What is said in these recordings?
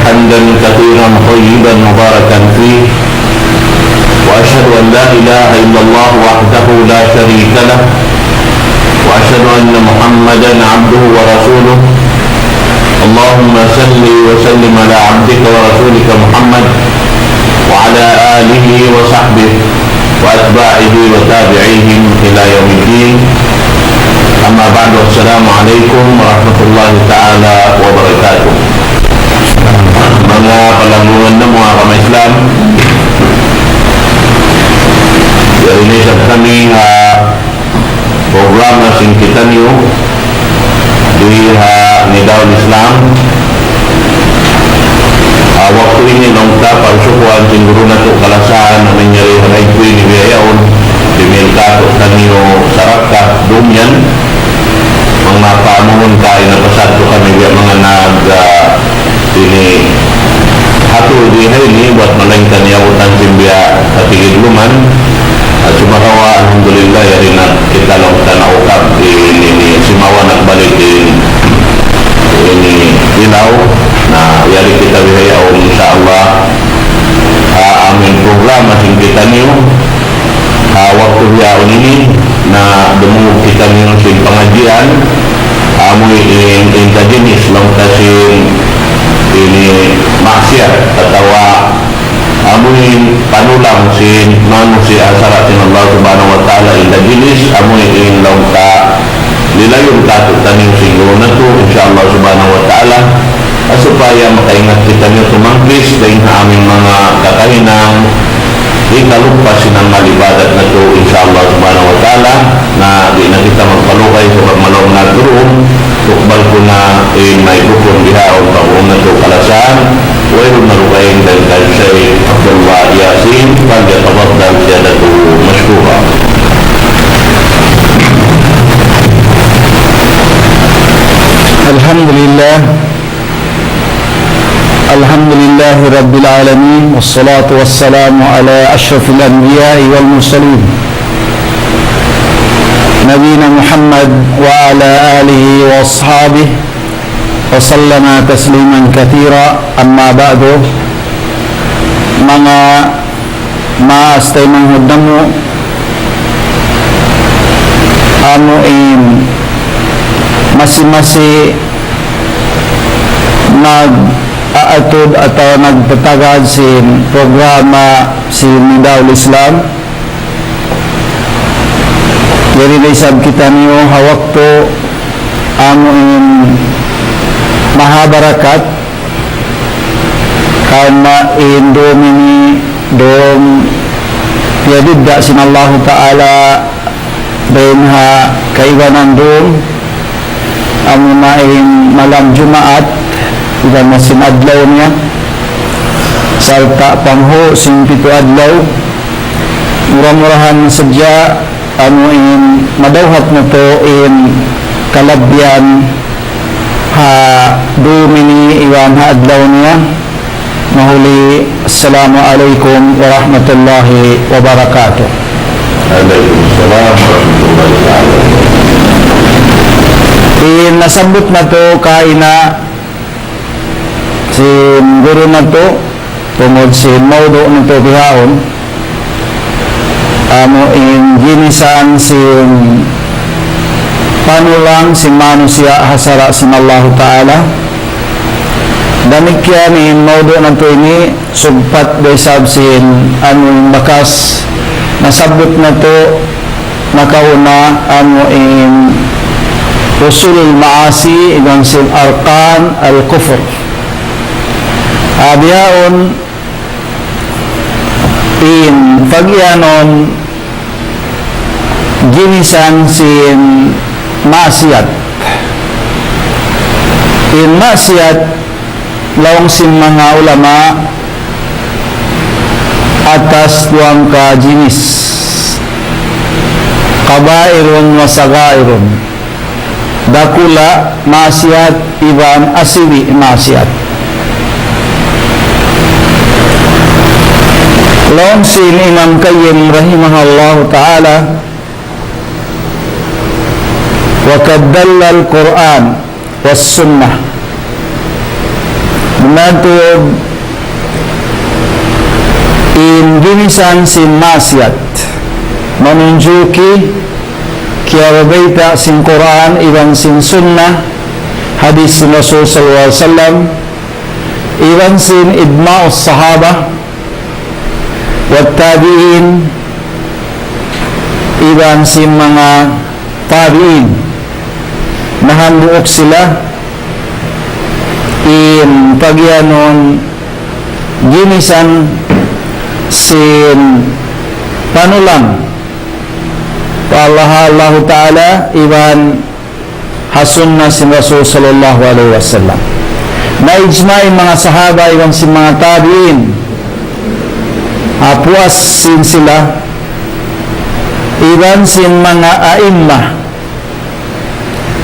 حمدا كثيرا طيبا مباركا فيه، وأشهد أن لا إله إلا الله وحده لا شريك له، وأشهد أن محمدا عبده ورسوله. اللهم صل وسلم على عبدك ورسولك محمد وعلى آله وصحبه وأتباعه وتابعيهم إلى يوم الدين. أما بعد، السلام عليكم ورحمة الله تعالى وبركاته. Mga palamungan na mga kama-Islam, yarinisap kami programa sing kita niyo di Nidaul Islam. Waktu ini nongta parsukuan sing guru na to kalasan na menyari halay ko ni Biyayaon di Milkato kaniyo Saraka Dumyan mga pamungon kain na pasado kami biya mga ini hatu di ini buat melengkan yautan simbia katigid luman at sumakawa alhamdulillah yarina kita lang tanaukap ini simawa nagbalik ini ilaw na yari kita bihayaw insyaallah amin programa sing kita niyo waktu biyaon ini na dumungog kita niyo sin pengajian amoy in kajenis lang kasin ini maksiat katawa amoy panulang sin manu si asaratin Allah subhanahu wa ta'ala in kajenis amoy in lang ka nilayon tato taning siguro na to insyaallah subhanahu wa ta'ala supaya makaingat kita niyo tumangkis dahil na aming mga kakainang ikalugpas sinang malibadat na to insyaallah subhanahu wa ta'ala na di na kita magpalukay sa pagmalong na turun tukbal ko na may bukon diha o pag-uong na to kalasan wayroon na lukayin dahil Syekh Abdullah Yasin pag-yatabaddal siya na to masyura. Alhamdulillah Rabbil Alamin, wassalatu wassalamu ala ashrafil anbiya'i wal mursalin Nabina Muhammad wa ala alihi wa ashabihi wa sallama tasliman kathira. Amma ba'du, mga maastay manghud namo amo masi-masi nag-aatod atau nagpatagad sin programa si Nidaul Islam. Jadi isab kita niyo hawakto amuin mahabarakat karena indomini dom tiadidda sin Allah Ta'ala dan kaibanan dom amunain malam Jumaat dan masin adlaw niya sarta pangho sing pito adlaw murah-murahan sadya amuin madawhat na to in kalabyan dumini iwan adlaw niya mahuli. Assalamualaikum warahmatullahi wabarakatuh. Waalaikumsalam warahmatullahi wabarakatuh. Nasabot na to kaina si guru na to tungod si maudo na to bihaon amo ginisan sin panulang sin manusia hasara sin Allah Ta'ala. Damikyan maudo na to ini sugpat desab sin bakas nasabot na to nakauna amo usulul maasi ibang sin arkan al-kufr abiyaon pagyanon ginisan sin maksiat maksiat lawang sin mga ulama atas duang ka jinis kabairun wa sagairun dakula maksiat iban asili maksiat. Lawan sin Imam Qayyim rahimahullah ta'ala wa kaddalla al-Quran was sunnah Natod in ginisan sin masyat manunjuki kiarabaita sin Quran iwan sin sunnah hadis sin Rasul sallallahu alaihi wasallam iwan sin idma'us sahaba wat tabi'in iwan sin mga tabi'in nahanduok sila in pagyanon ginisan sin panulang Allah Ta'ala iwan hasunna sin Rasul sallallahu alaihi wasallam na ijma'in mga sahaba iwan sin mga tabi'in puas sin sila iwan sin mga a'immah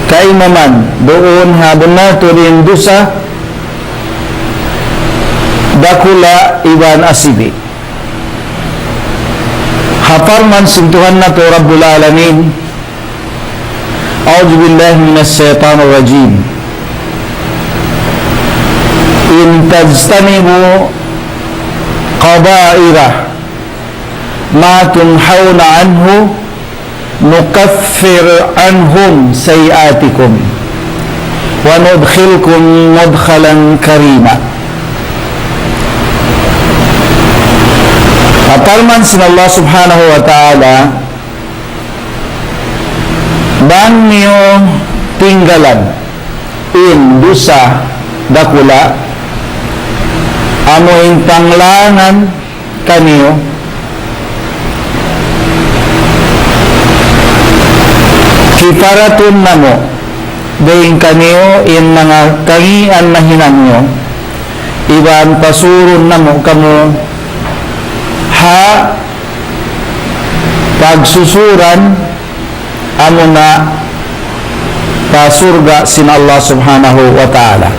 kaimaman doon habang nato rin dusa dakula iwan asibi haparman sintuhan na to Rabbul Alamin. A'udhu billahi minas shaitanir rajim. In tajtanibu qaba'ira ma tunhawna anhu nukaffir anhum sayiatikum wa nudkhilkum mudkhalan karima. Atalman sin Allah subhanahu wa ta'ala bang niyo tinggalan in dusa dakula amoing panglangan kaniyo kiparatun namo daing kaniyo in mga kangian na hinanyo iban pasurun namo kamo ha pagsusuran amo na pasurga sin Allah subhanahu wa ta'ala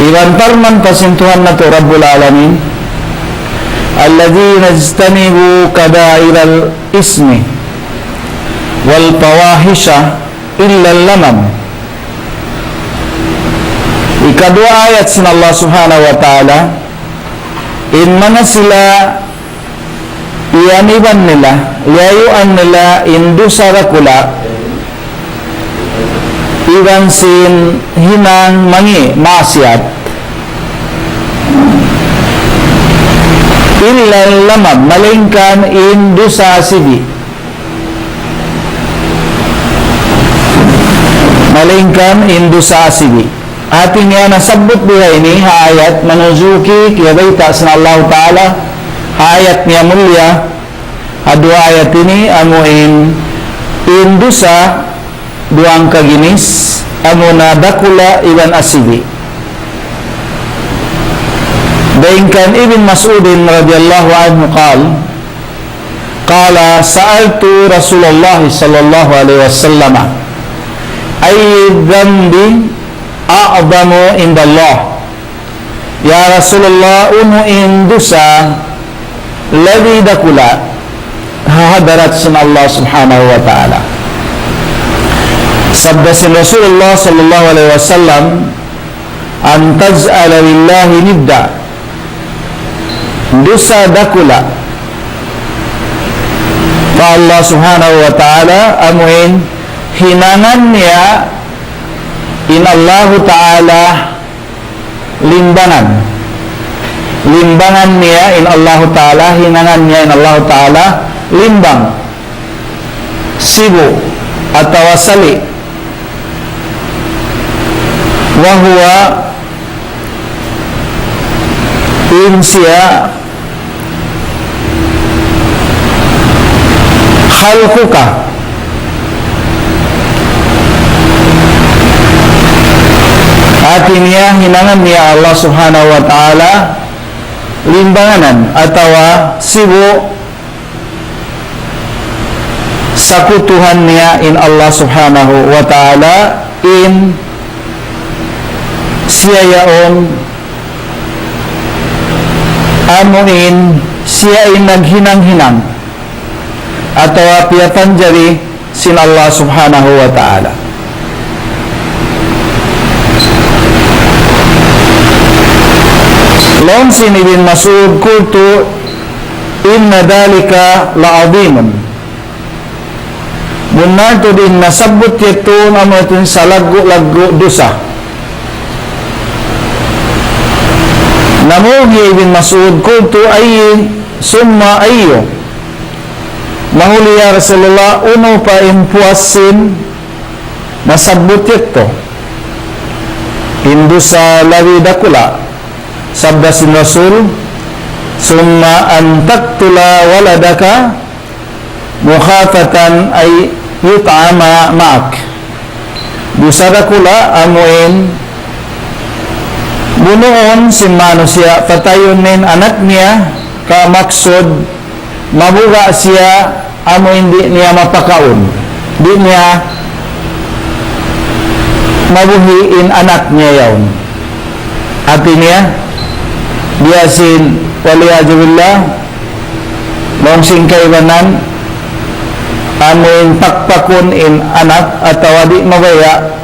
iwan parman pasintuhan na to Rabbul Alamin alladhina ijtanibu kabairal ismi wal pawahisha illa lamam. Ikadua ayat sin Allah subhanahu wa ta'ala in mana sila ianiban nila layuan nila indusa rakula iwan sin hinang mangi masyat illa lamab malingkan indusa asibi malingkan indusa asibi atin nga nasabot buhay ini ayat manuzuki kiyabaita sin Allah Ta'ala ayat niya mulya adu ayat ini amuin indusa duang kaginis amu na dakula iwan asibi daingkan Ibn Mas'udin radhiyallahu anhu qala sa'altu Rasulullah sallallahu alaihi wasallam ay dhanbi a'zamu indallah ya Rasulullah indusa ladhi dakula hadarat sin Allah subhanahu wa ta'ala sabda sin Rasulullah sallallahu alaihi wasallam an taj'ala lillahi nidda dusa dakula fa Allah subhanahu wa ta'ala amuin hinangan niya in Allah Ta'ala limbangan niya in Allah Ta'ala hinangan niya in Allah Ta'ala limbang sibu atau wasali wahuwa in siya khalquka atin niya hinangan niya Allah subhanahu wa ta'ala limbanganan atau sibu sakutuhan niya in Allah subhanahu wa ta'ala in siya yaon amuin siya in naghinang-hinang atau piyatan jari sin Allah subhanahu wa ta'ala Long sin Ibn Mas'ud kultu inna dalika la'azimun. Benar tu din nasabut yaitu nama itu sa lagu dosa. Namun Ibn Mas'ud kultu ayy summa ayyo. Mahuli ya Rasulullah uno pa impuasin nasabut yaitu. Hindu sa lawi dakula. Sabda sin Rasul summa an taqtula waladaka mukhafatan ay yut'ama ma'ak. Busada kula amuin bunuon si manusia patayunin anak niya ka maksud mabuga siya amo hindi niya mapakaon, di niya mabuhiin anak niya yaon. Ati niya biasin waliyajubillah longsing kaibanan amuin pakpakun in anak atau di mabaya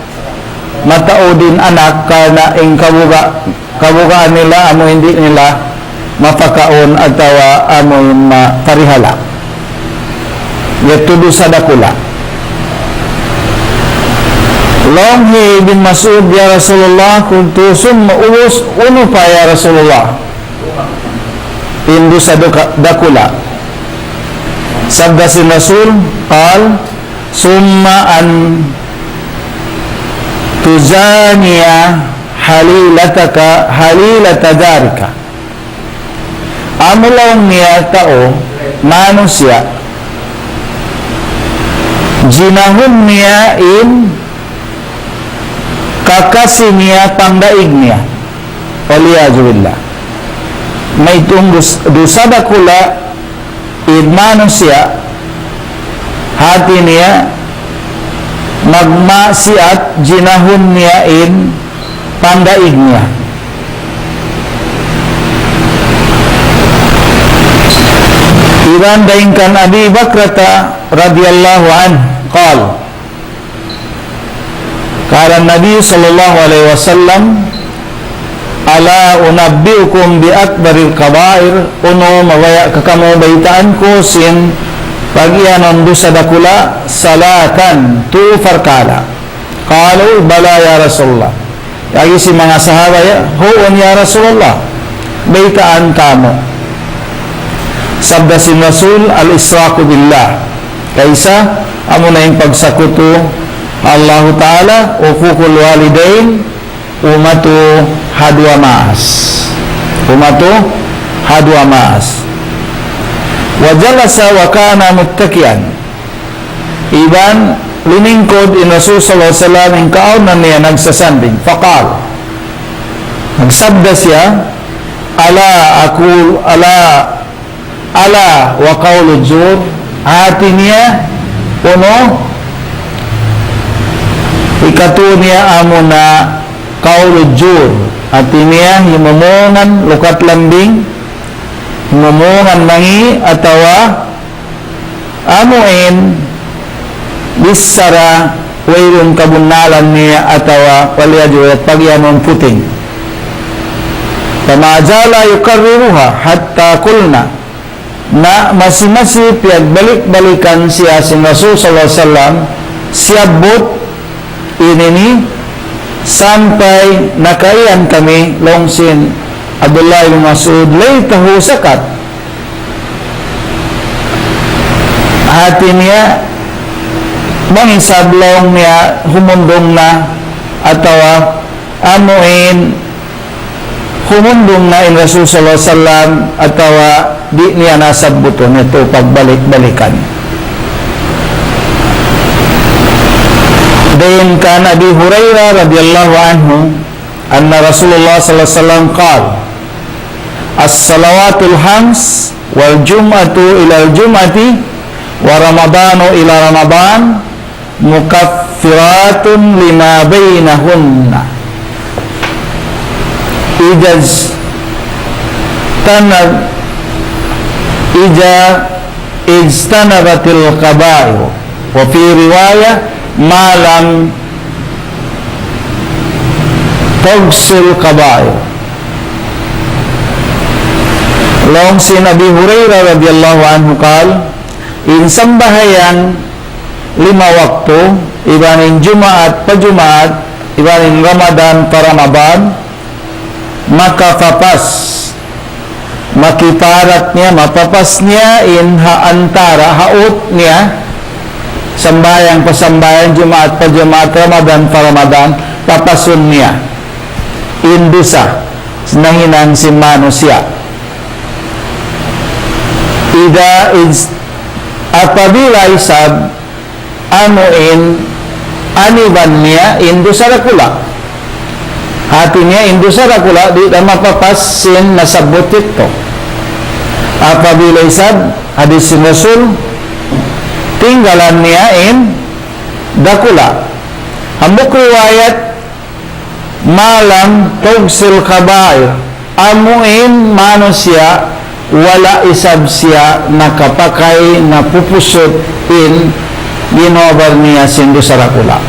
matao din anak karena ing kabugaan nila amo hindi nila mapakaon atau amuin maparihala yatudo sa dakula. Long bin Mas'ud ya Rasulullah kuntu summa uus uno pa ya Rasulullah hindu sa dakula. Sabda si Rasul qal summa an tuzaniya halilata darika. Amulong niya tao manusia jinahun niya in kakasi niya pangdaig niya waliyajubillah. May dosa dakula in manusia hati niya magmasiat jinahun niya in pandaig niya. Iban daingkan Abi Bakrata radhiyallahu anhu qal qala Nabi sallallahu alaihi wasallam ala unabbiukum bi akbaril kabair uno mawaya kakamo baitaan ko sin pagianon dosa dakula salatan tu farkala qalu bala ya Rasulullah. Yagi si mga sahaba ya huon ya Rasulullah baitaan kamo. Sabda si Rasul al-israku billah kaisa amo na yung pagsakuto Allah Ta'ala ukukul walidain umatu hadwa maas wa jalasa wa kana muttakian. Iban liningkod in Rasul sallallahu alaihi wasallam ang kaunan niya nagsasanding faqal nagsabda siya ala wa qawlu zur hati niya uno ikatu niya amo na qawlu zur hati niya himumungan lukat lambing himumungan mangi atawa amuin bisara wayrun kabunalan niya atawa waliyadyo at pagyanon puting pamajala yukarriruha hatta kulna na masi-masi balik-balikan siya si Rasul sallallahu alaihi wasallam siyabot inini sampai nakaian kami longsin Abdullah bin Mas'ud laytahu sakat. Hati niya mangisablong niya humundong na atawa amuin humundong na in Rasul sallallahu alaihi wasallam atawa di niya nasabuton ito pagbalik-balikan. Dayon kan Abi Hurairah radhiyallahu anhu anna Rasulullah sallallahu alaihi wasallam qala as-salawatul hams wal jum'atu ila al-jum'ati wa ramadanu ila ramadan mukaffiratun lima bainahunna ijtanabatil kaba'ir wa fi riwayah malam tagsil kaba'ir. Long sin Abi Hurairah radhiyallahu anhu qal in sambahayan 5 waktu ibaning Jumaat pa Jumaat ibaning Ramadan pa Ramadan maka papas makiparat niya mapapas niya in antara haut niya sambayang pasambayan Jumaat pa Jumaat Ramadan pa Ramadan papasun niya indusa nahinang si manusia ida is apabila isab anuin aniban niya indusa rakula hati niya indusa rakula di na mapapasin nasabot ito apabila isab hadis sin Rasul tinggalan niya in dakula hambuk riwayat malam tugsil kabair amuin manusia wala isab siya nakapakay na pupusot in ginobar niya sindu sarakula.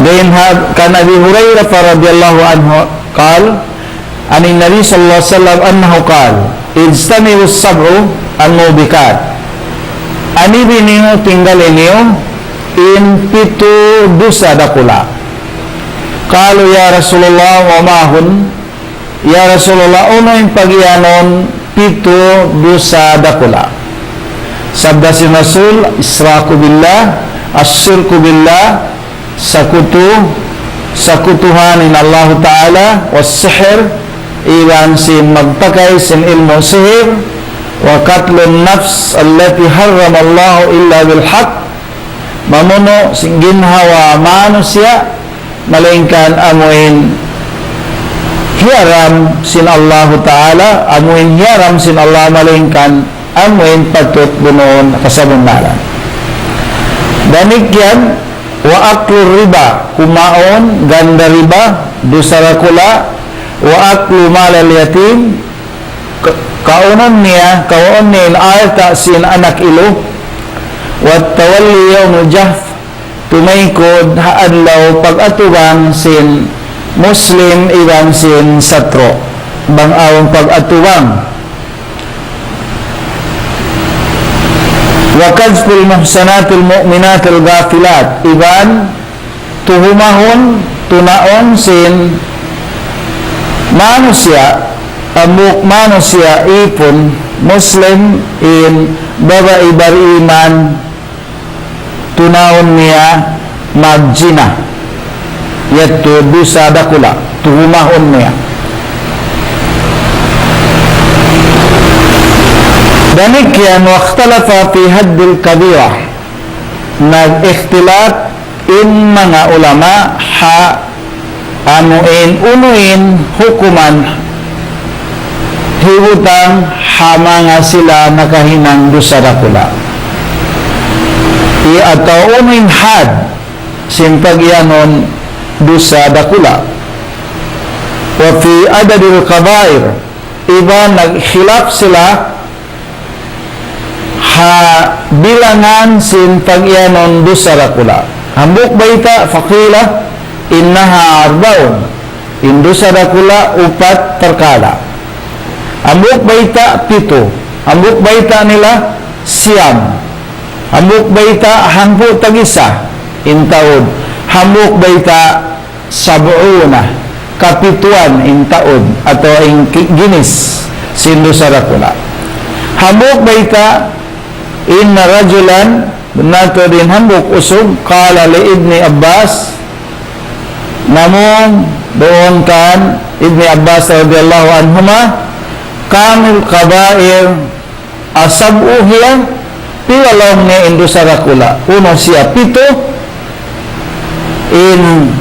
Then kan Abi Hurairah radhiyallahu anhu qal anin Nabi sallallahu alaihi wasallam annahu qal ijtanibu as-sab'u an-mubikat ani biniyo tinggal iniyo in pitu dusa dakula qalu ya Rasulullah wa mahun ya Rasulullah uno yung pagyanon pito dusa dakula sabda si Rasul israku billah asyirku billah sakutuhanin Allah Ta'ala was-sihr iwan si magpakay sin ilmu sihir wa katlun nafs allati harram Allah illa bilhaq mamuno sing ginhawa manusia malingkan amuin hiaram sin Allah Ta'ala amuin hiaram sin Allah malingkan amuin patut bunoon kasabundalan danikyan wa aklu riba kumaon ganda riba dusarakula wa aklu malal yatim kaunan niya kaon niya alta sin anak ilo wa tawalli yawmul jahf tumaykod haadlaw pag-atubang sin Muslim iban sin satro bang awang pag-atuwang wa kadzful muhsanatil mu'minatil ghafilat iban tuhumahon tunaon sin manusia amuk manusia ipon Muslim in babae bariman tunaon niya magjina yaitu dusa dakula tuhumahon niya danikyan wakhtalafa fi haddil kabira nag-ikhtilaf in mga ulama ha anuin unuin hukuman hiwutang hamanga sila nakahinang dusa dakula atau unuin had simpagyanon dusa dakula wa fi adadil kabair iba nagkhilaf sila ha bilangan sin pagyanon dusa dakula hambuk baita faqila innaha arbaun indusa dakula upat perkala hambuk baita pito hambuk baita nila siyam hambuk baita hangpo tagisa intaod hambuk baita sab'una kapituan intaod atau ing ginis sindu sarakula hambuk baita inna rajulan benato din hambuk usog qala li ibni Abbas namun doon kan ibni Abbas radhiyallahu anhuma kamil kabair asab'u hiya piwalong ni indu sarakula uno siya pito in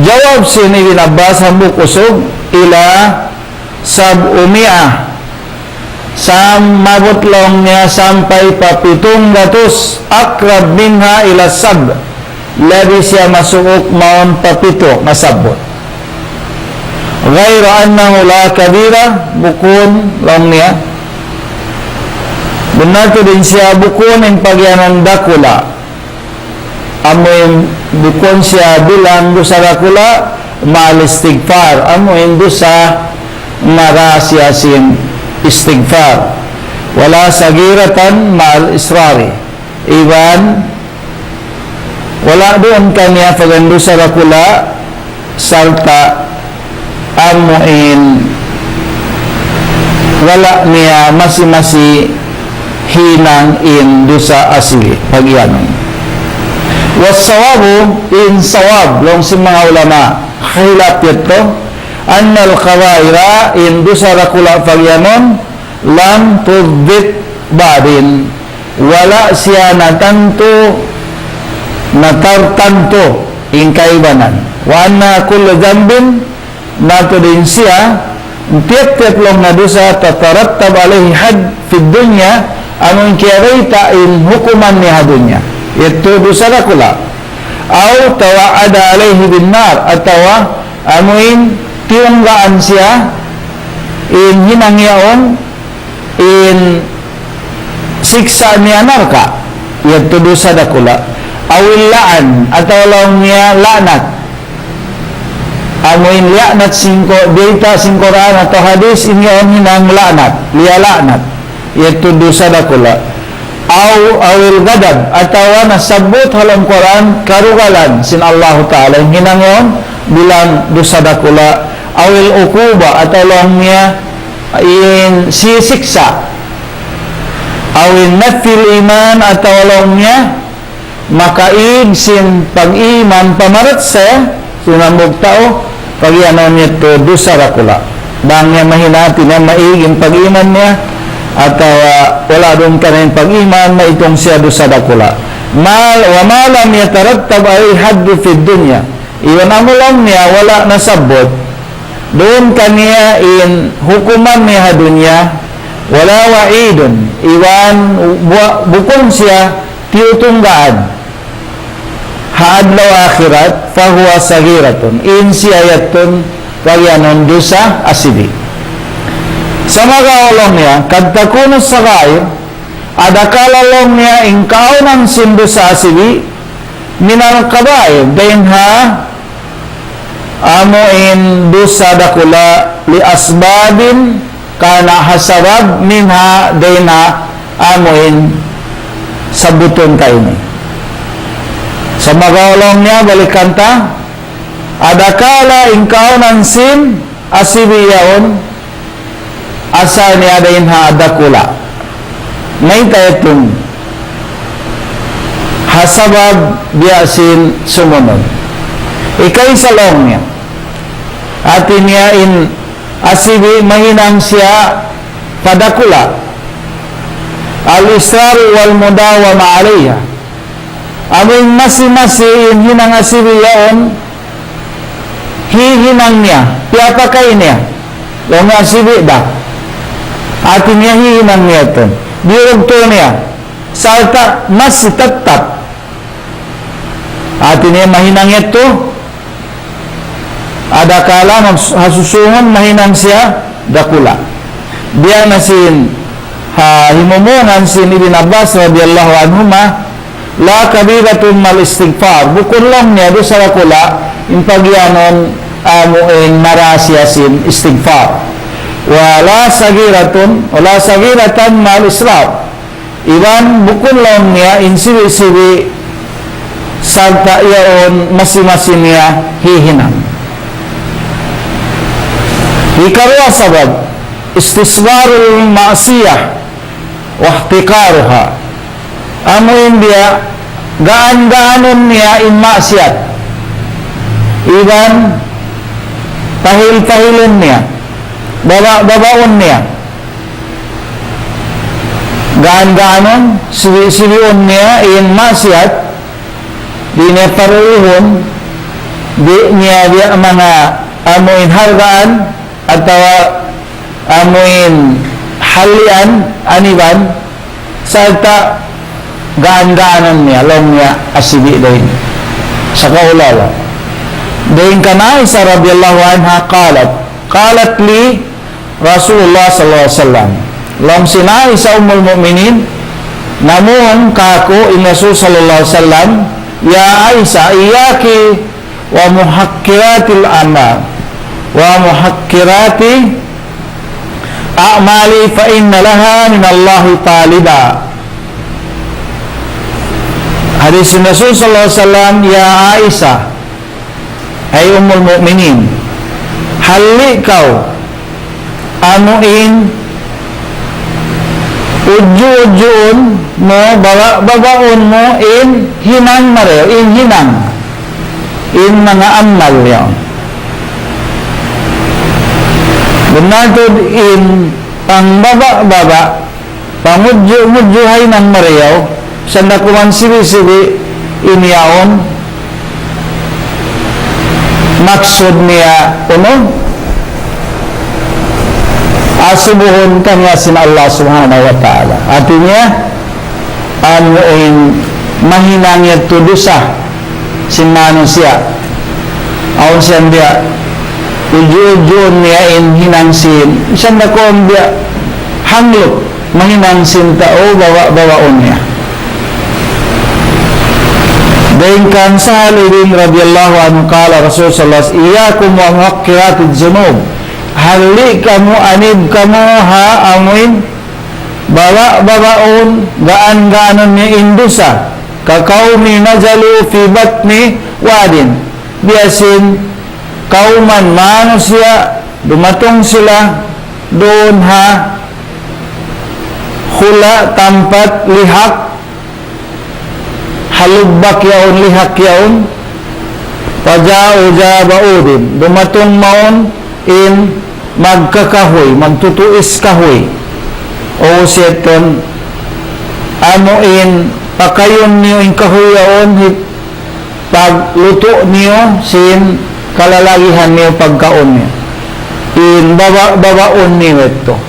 jawab si Ibn Abbas hambuk usog ila sab'umi'ah mabutlong niya sampai pa 700 akrab minha ila sab labi siya masuok maon pa 7 masabot ghayra annahu la kabira bukun lang niya benar to din siya bukun ang pagyanan dakula amoy bukon siya bilang dusa dakula mal istighfar amoy dusa marasyasin istighfar. Wala sagiratan ma'al israri. Iban, wala doon kanya pagandusa rakula salta amuin wala niya masi-masi hinang in dusa asili pagyanon. Wasawabu in sawab long si mga ulama khilaf yito annal kawaira in dusa rakula pagyanon lam tudbit badin wala siya natartanto in kaibanan wa anna kullu dhanbin nato din siya tiap-tiap long na dosa tatarattab alaihi had fi dunya amon kiyarita in hukuman ni hadunya ito dosa rakula aw tawa'ada alaihi bin nar atawa amoin tiunggaan siya in hinangyaon in siksa niya narka ito dosa dakula awil laan atawa lang niya lanat amoin lianat singko data singkoran atau hadis ini on hinang lanat liya lanat yaitu dosa dakula awil gadab atau nasabut halam Quran karugalan sin Allah Ta'ala hinang yon bilang dosa dakula awil ukuba atau longnya in sisiksa awil nafil iman atau longnya makaig sin pag-iman pamarat sa sinambog tao pagyanon nito dosa rakula bang niya mahinati na maiging pag-iman niya atau wala doon ka rin pag-iman na itong siya dosa dakula wa malam yatarattab ay haddu fi dunya iwan amulang niya wala nasabot doon ka niya in hukuman niya dunya wala wa'idun iwan bukong siya tiutunggaan haadlaw akhirat fahuwa sagiratun in siyayatun pagyanon dosa asibi sa magaolong niya kadtakunos sa kayo adakalalong niya ingkaw ng sindo sa asibi minal kabayo dahin ha amo in dosa dakula li asbabin kana hasabab minha dahin ha amo in sabuton kayo ni sa magaolong niya balikanta adakala ingkaw ng sin asibi yaon asal niya dahin ha adakula may tayatong hasabab biyasin sumunod ikay sa long niya atin niya in asibi mahinang siya padakula al-israr wal mudawa ma'aliyah aming masi-masi in hinang asibi yaon hihinang niya piyapakay niya long asibi da atin niya hihinang niya ito diurog to niya salta mas tatap atin niya mahinang ito adakala hasusungon mahinang siya dakula biya na sin himumunan sin Ibn Abbas radiyallahu anhuma la kabiratun mal istighfar bukun lang niya do sa dakula in pagyanon amuin marasya sin istighfar wala sagiratan mal israf iban bukun lang niya in sibi-sibi sagta yaon masi-masi niya hihinang ikarwa sabab istiswarul ma'siyah wa ihtikaruha amuin dia gaan-gaanon niya in maksiyat iban tahil-tahilon niya babaon niya gaan-gaanon siwi-siwion niya in maksiyat di niya paruhon di niya mga amuin hargaan atau amuin halian aniban salta gaan-gaanan niya long niya asibi dahin sa kaulala dahin kana isa radiyallahu anha qalat li Rasulullah sallallahu alaihi wasallam long sinai sa umul mu'minin namun kako in Rasul sallallahu alaihi wasallam ya Aisyah iyaki wa muhakkiratil amal wa muhakkirati a'mali fa inna laha min Allahi taliba. Hadis Rasul sallallahu alaihi wasallam, ya Aisyah, ay Ummul Mukminin, hali kau anuin uju-ujuun mo, babaon mo in hinang mareo, in hinang, in mga amal yun. Bunatod in pangbaba-baba, pamudyo-mudyohay ng mareo, sa nakuman sibi-sibi inyaon, maksud niya uno, asubuhon kanya sin Allah subhanahu wa ta'ala. Artinya ano yung mahinangit to dosa sin manusia. Aon siya dia uju-ujuon niya in hinangsin. Siya na kong dia hanglok mahinangsin tao bawa-bawaon niya. Dahin kan Sahal ibn radiyallahu anhu kala Rasul sallallahu alaihi wasallam, iyakum wa muhaqqiratid dzunub, hali kamu anib kamu ha amuin bawa-bawaon gaan-gaanon ni indusa kakaumi nazalu fi batni wadin, biasin kauman manusia dumatong sila doon ha hula tampat lihak, halugbak yaon lihak yaon, pajau jabaudin dumatong maon in magkakahoy, magtutuis kahoy, o seton anuin pakayon niyo in kahoy yaon, pagluto niyo sin kalalagihan niyo pagkaon niyo in babaon niyo ito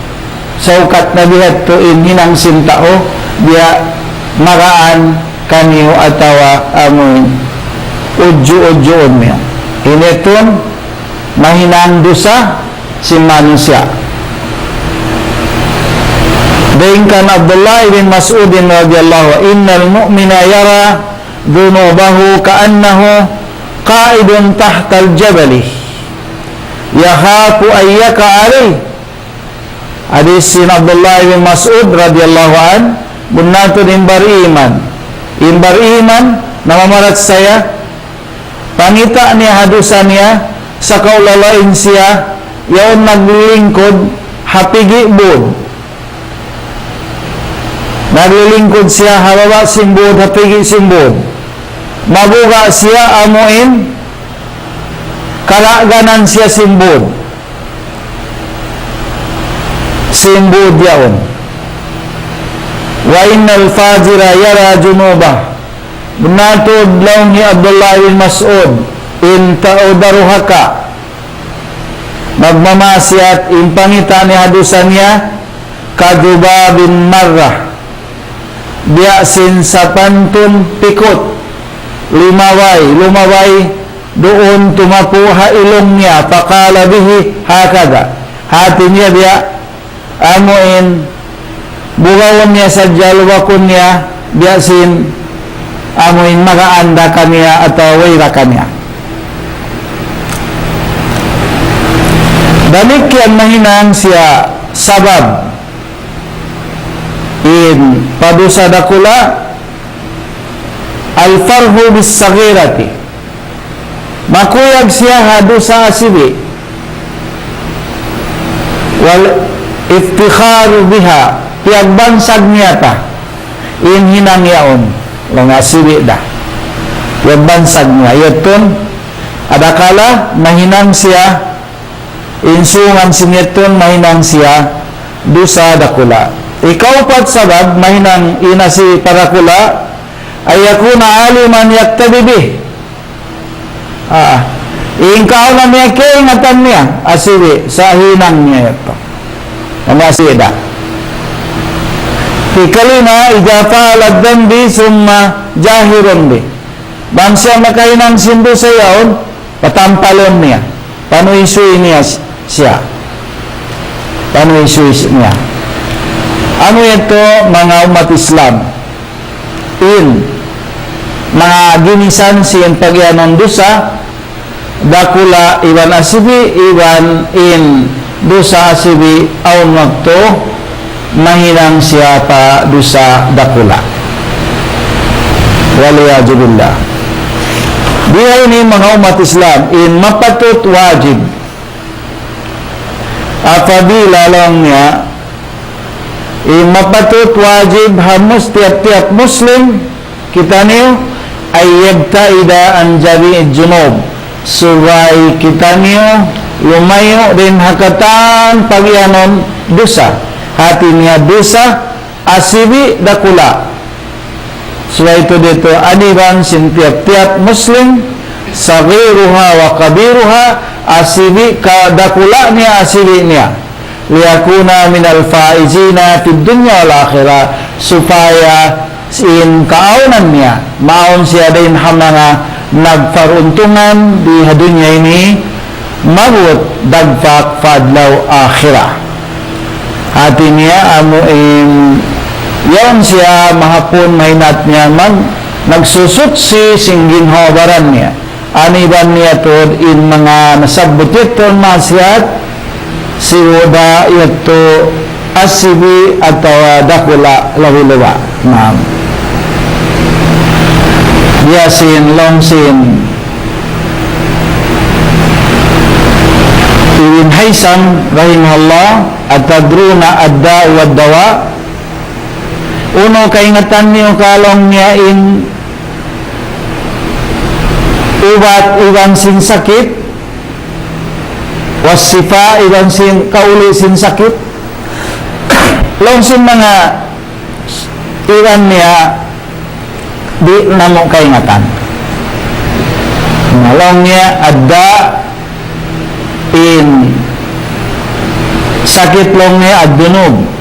saukat na bihat to in hinang sintao biya maraan kaniyo atawa amuin udyo-udyoon niya ineton mahinang dosa si manusia. Dahin kan Abdullah ibn Mas'ud radhiyallahu, innal mu'mina yara dhunubahu ka'annahu qa'idun tahtal jabali yakhafu ayyaka alih. Hadis sin Abdullah ibn Mas'ud radhiyallahu an, bunatun imbar iman namamarat saya pangita niya hadusan niya sa kaulalain siya yaon naglilingkod hapigi bod, naglilingkod siya hababa simbod hapigi simbod, mabuga siya amuin kalaganan siya simbod yaon. Wa innal fajira yara junubah, bunatod law ni Abdullah bin Mas'ud in taudaruhaka magmamasyat in pangita ni hadusan niya kadubabin marrah, biasin sa pantun pikot, lumaway doon tumapuha ilong niya, pakala bihi hakada, hati niya biya amuin bugawan niya sa jalwakon niya, biasin amuin magaanda kaniya atau wayra kaniya. Demikian mahinang siya sabab in padusa dakula al-farhu bis-saghirati, makuyag siya hadusa asibi wal iftikharu biha, piagbansag niya ta in hinang yaon lang asibi da piagbansag niya yatun adakala mahinang siya insungan sinyeton mahinang siya dusa dakula. Ikaw pat sabab mahinang ina si parakula ayakuna aliman yaktadibih, ingkaw na niya kaingatan niya asiwi sa hinang niya ito namasida ikalina ijafa'alad dambi summa jahirun bi, bangsa makahinang sindu sa yaon patampalon niya, panuisuin niya siya, panuisuin niya. Ano ito mga umat Islam in mga ginisan siyan pagyanon dusa dakula iwan asibi iwan in dusa asibi aun waktu mahinang siya pa dusa dakula. Waliyajubillah. Diha ini mga umat Islam in mapatut wajib apabila lang niya in mapatut wajib hamus tiap-tiap muslim kita niyo ay yabtaida an jami'id junub subay kita niyo lumayo din hakatan pagyanon dosa hati niya dosa asibi dakula. So ito dito adiban sin tiap-tiap muslim sagiruha wa kabiruha asibi kadakula niya asibi niya liyakuna minal faizina fid dunya wal akhirah supaya sin kaaunan niya maon siya din mga nagparuntungan di dunya ini mabut dagfak fadlaw akhirah hati niya amo yon siya mahapon mahinat niya nagsusutsi singgin hobaran niya aniban niya tod in mga nasabutit ton masyat si wada ito asibi atau dakula lahulawa ma'am yasin longsin Ibn Haysam rahimahullah atadruna adda wa dawa uno kaingatan niyo kalong niya in ubat iwan sin sakit wasifa iwan sin kauli sin sakit long sin mga iwan niya di namo kaingatan nalong niya adda in sakit long niya ad-dunub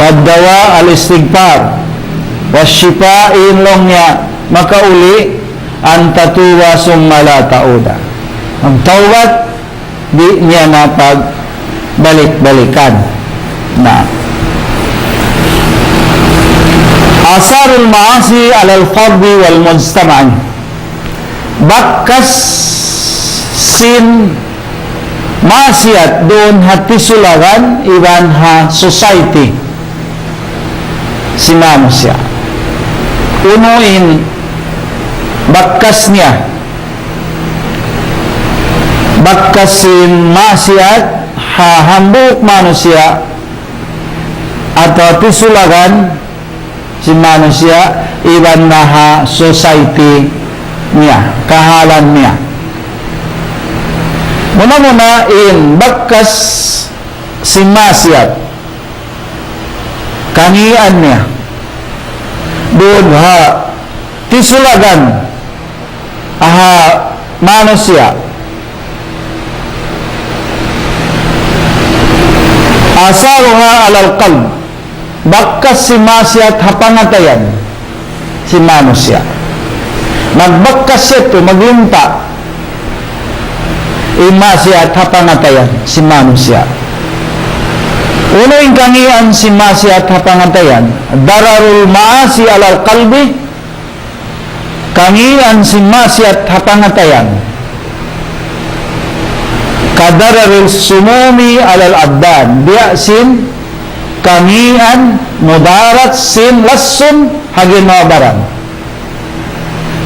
wadawa al-istighfar wasyifa inlong niya makauli antatuwa summa la tauda ang tawbat di niya napag balik-balikan na asarul maasi alal fardi wal mujtama'an bakas sin maasiat doon hati sulagan iban ha society si manusia unuin bakasnya bakasin maksiat hambuk manusia atau tisulagan si manusia iban naha society niya kahalan niya muna-muna in bakas si maksiat kangian niya doon ha tisulagan aha manusia asaruha alal qalb bakas si maksiat hapangatayan si manusia magbakas ito maglimpa maksiat hapangatayan si manusia uno yung kangian si maksiat hapangatayan dararul maasi alal qalbi kangian si maksiat hapangatayan kadararul sumumi alal abdan dia sin kangian mudarat sin lassun hagin habaran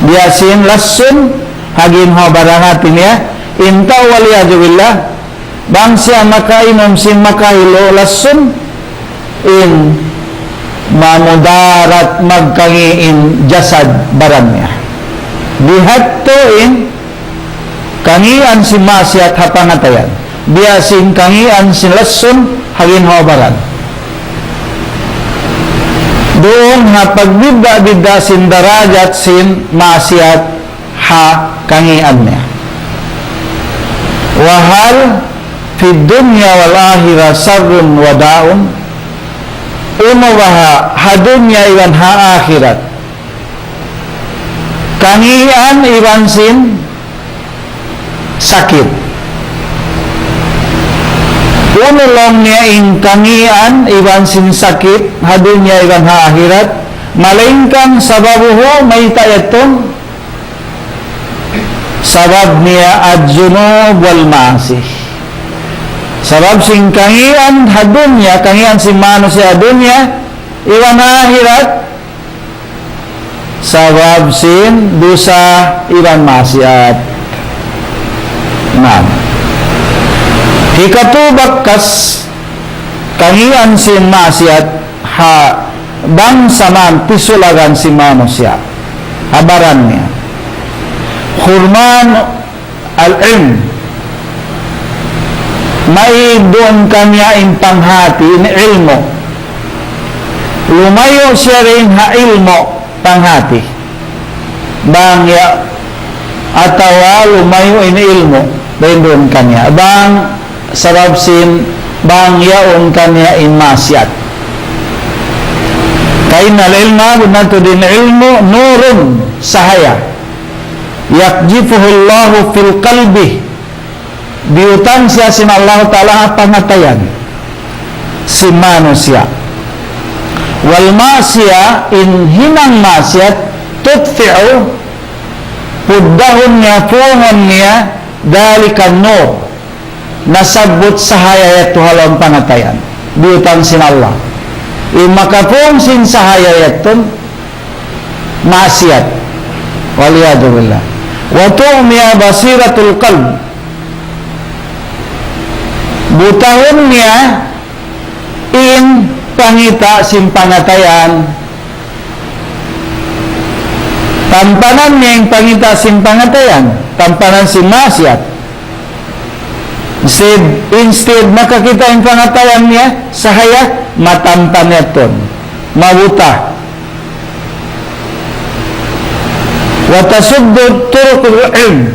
dia sin lassun hagin habaran hatinya inta waliyajubillah bang siya makainom sin makahilo lassun in mamudarat magkangiin jasad barannya dihatto in kangian si maksiat hapangatayan dia sin kangian sin lassun hagin habaran doon hapagbida-bida sin darajat sin maksiat ha kangian niya wahal fi dunya wal akhirah sarrun wa daun uno waha ha dunya iwan ha akhirat kangian iwan sin sakit uno long niya ing kangian iwan sin sakit ha dunya iwan ha akhirat malaingkan sababuhu may tayatong sabab niya ad-junub wal ma'asi Sabab sing kangian hadunya, kangian si manusia dunya, iwan akhirat, sabab sin dosa iwan maksiat. Nah, hikatubak kas kangian sin maksiat ha bangsa man pisulagan si manusia habarannya hurman al-ilm may doon kanya panghati in ilmo lumayo siya rin ha ilmo panghati bangya atawa lumayo in ilmo dahil doon kanya bang sarab sin bangya on kanya in masyat kain al-ilma bunanto din ilmo nurun sahaya yakjifuhullahu fil qalbi diutang siya sin Allah Ta'ala pangatayan si manusia wal masya in hinang masyat tutfi'u puddahun niya pungon niya dalikan nur nasabot sahaya yato halong pangatayan diutang sin Allah makapong sin sahaya yaton masyat waliyadu billah wa tu'miya basiratul qalb butahon niya in pangita sin pangatayan tampanan niya yung pangita sin pangatayan tampanan sin masyat instead makakita yung pangatayan niya sahaya matampan niya ton mabuta watasubdud turukul ilm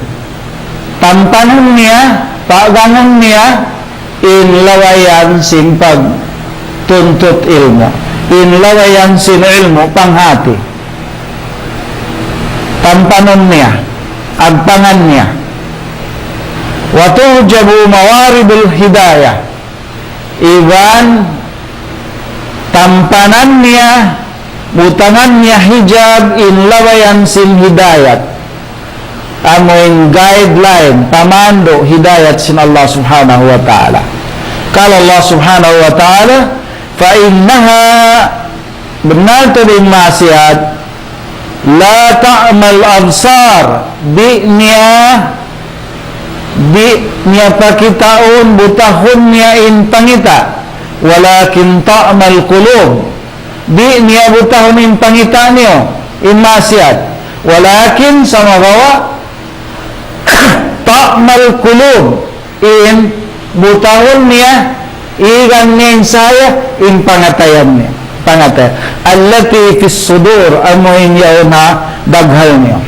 tampanan niya pagangan niya in lawayan sin pagtuntut ilmo in lawayan sin ilmo panghati tampanon niya agpangan niya watuhjabu mawaridul hidayah iwan tampanan niya butangan niya hijab in lawayan sin hidayat amoing guideline pamando hidayat sin Allah subhanahu wa ta'ala kala Allah subhanahu wa ta'ala fa innaha benar to din maksiat la ta'mal absar di niya pakitaon butahon niya in pangita walakin ta'mal qulub di niya butahon in pangita niyo in maksiat walakin sa magawa ta'mal qulub in butahon niya igan niya in saya in pangatayan niya pangatayan allati fis sudur amoy niya na daghal niyo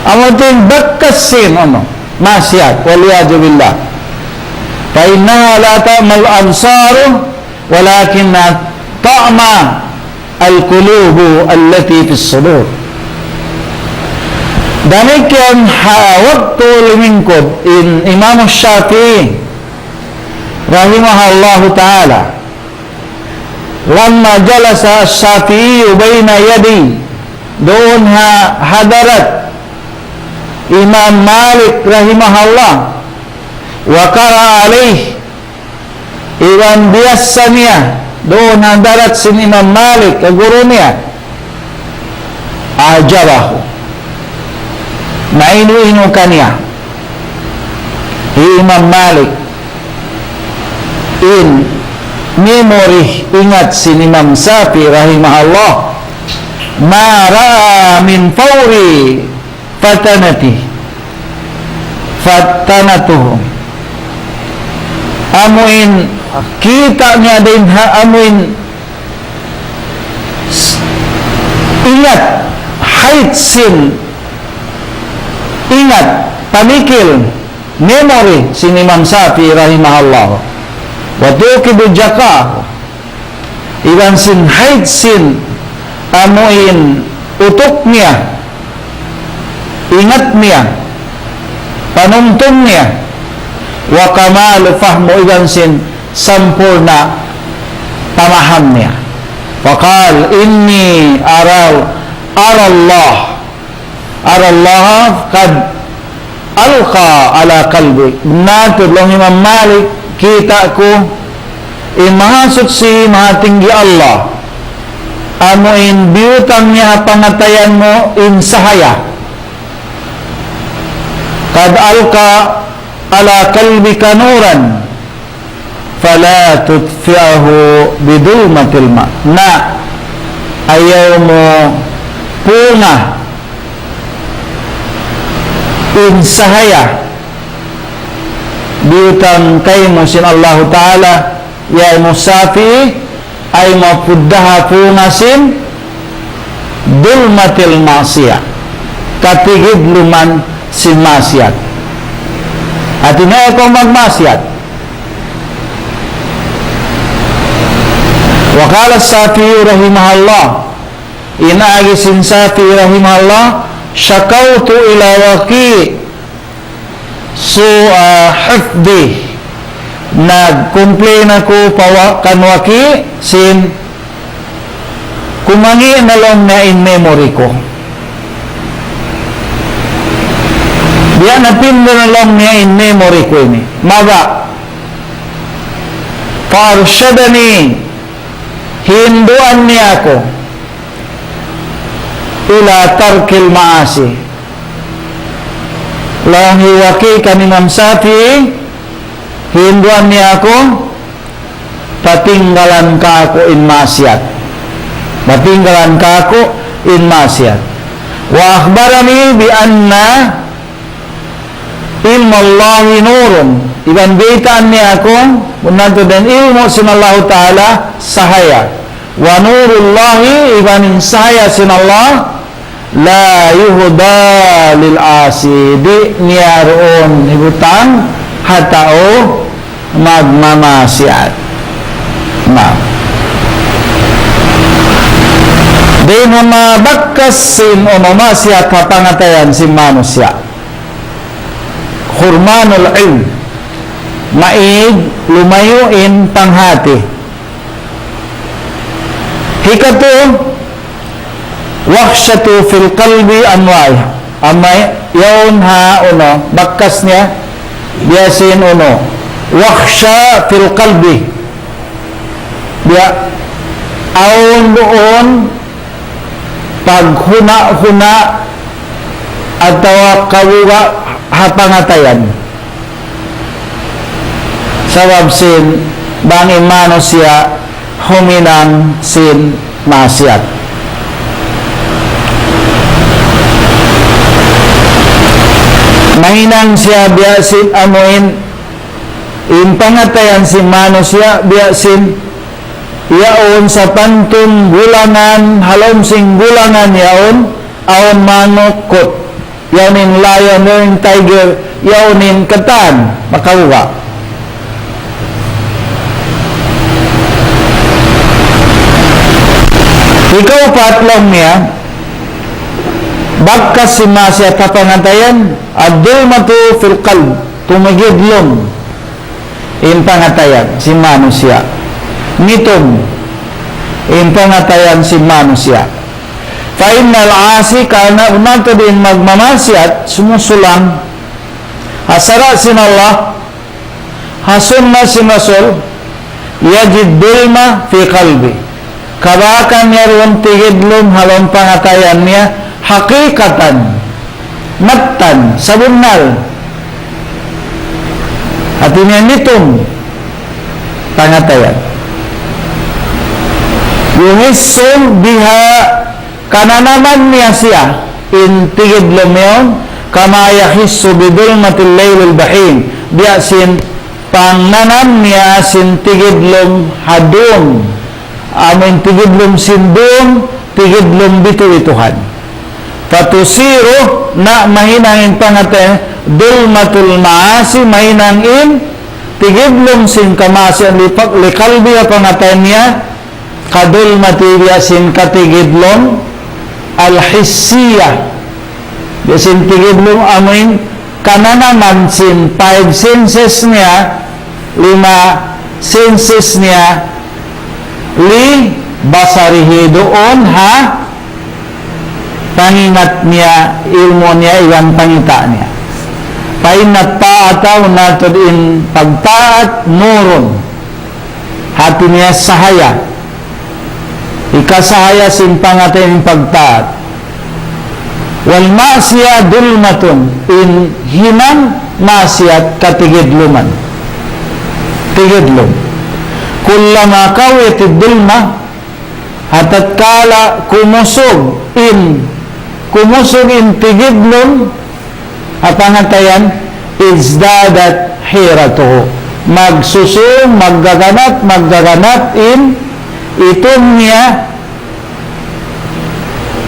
amo tin bakkasin ano masyat waliyadu billah fa innaha la ta'mal absar walakin ta'ma al-qulubu allati fis sudur demikian waktu lingkod in Imam Syafi'i rahimahullahu ta'ala lamma jalasa Syafi'i baina yadi doon hadarat Imam Malik rahimahullah wa qara alaih iwan biasa niya doon hadarat sin Imam Malik guru niya ajabahu nainu-inu kaniya Imam Malik in memory ingat sin Imam Syafi'i rahimahullah ma ra'a min fawri fatanatuhum amuin kita niya din amuin ingat height sin ingat pamikil memory sin Imam Syafi'i rahimahullah wa tukibu jaka iwan sin height sin amuin utuk niya ingat niya panuntun niya wa kamalu fahmu iwan sin sampurna pamaham niya faqal inni arallah qad alqa ala qalbi. Natod lang Imam Malik, kita ko imahasot si mahatinggi Allah amuin biyutang niya pangatayan mo in sahaya kad alqa ala qalbika nuran fala tutfi'ahu bidulmatil ma. Na ayaw mo punga in sahaya biyutang kay mo sin Allah Ta'ala ya musafi ay mapuddaha punga sin dulmatil ma'siyah katigid luman sin masyat at inaya ko magmasyat. Wakala Safi rahimahullah, inaagi sin Safi rahimahullah, syakautu ila waki su'a hifdi, nag-complain ako kan waki sin kumangi na lang na in memory ko. Diya napindo na lang niya in memory ko ini. Maga, farshadani, hinduan niya ako ila tarkil maasi. Lahiwaki kanimam Safi, hinduan niya ako patinggalan ka ako in masyat. Patinggalan ka ako in masyat. Wa akhbarani bi anna ilmullahi nurun, iban beitaan niya ako unanto den ilmu sin Allah Ta'ala sahaya wa nurullahi iban sahaya sin Allah la yuhda lil asi di niya roon ibutang hatao magmamasiat na di mamabakkas sin o mamasiat kapangatayan sin manusya hurmanul ilm, maig lumayuin panghati. Hikatu wakshatu fil qalbi anway, amay yaon ha uno bakkas niya biasin uno waksha fil qalbi dia aon doon paghuna-huna atau kawuga hapangatayan sabab sin bangin manusia huminang sin masyat. Mahinang siya biasin amuin in pangatayan sin manusia biasin yaon sa pantun gulangan halom sing gulangan yaon aon manukot yaunin lion, yaunin tiger, yaunin ketan, makauwa. Ikaw patlong niya, bagkas si masya kapangantayan, ad-dulmatu fil qalb, tumigidlong, in pangatayan si manusia. Nitong, in pangatayan si manusia. Fa'innal asi kana unato din magmamasyat sumusulang hasara sin Allah hasunna sin Rasul yajid dulma fi qalbi kabakan niya ron tigidlom halong pangatayan niya hakikatan mattan sabunnal at niya nitong pangatayan yuhissun biha kana naman niya siya in tigidlom yun kama yahissu bidulmatil laylil bahim biasin pangnanam niya sin tigidlom hadung amin tigidlom sindung tigidlom bitu-ituhan patusiru na mahinangin pangatay dulmatul maasi mahinangin tigidlom sin kamasi lipak likalbi pangatay niya kadulmati biasin katigidlom al-hissiyah biasin tigidlong amin kananaman sin 5 senses niya 5 senses niya li basarihi doon ha pangingat niya ilmu niya iwan pangita niya painat taataw natod in pagtaat nuron hati niya sahaya ikasahaya simpangatayin pagtaat wal ma'siya dulmatun in hinang masyat katigidluman tigidlum kullama kawitid dulma hatat kala kumusog in tigidlum apangatayan izdadat hiratuhu magsusung maggaganat in itong niya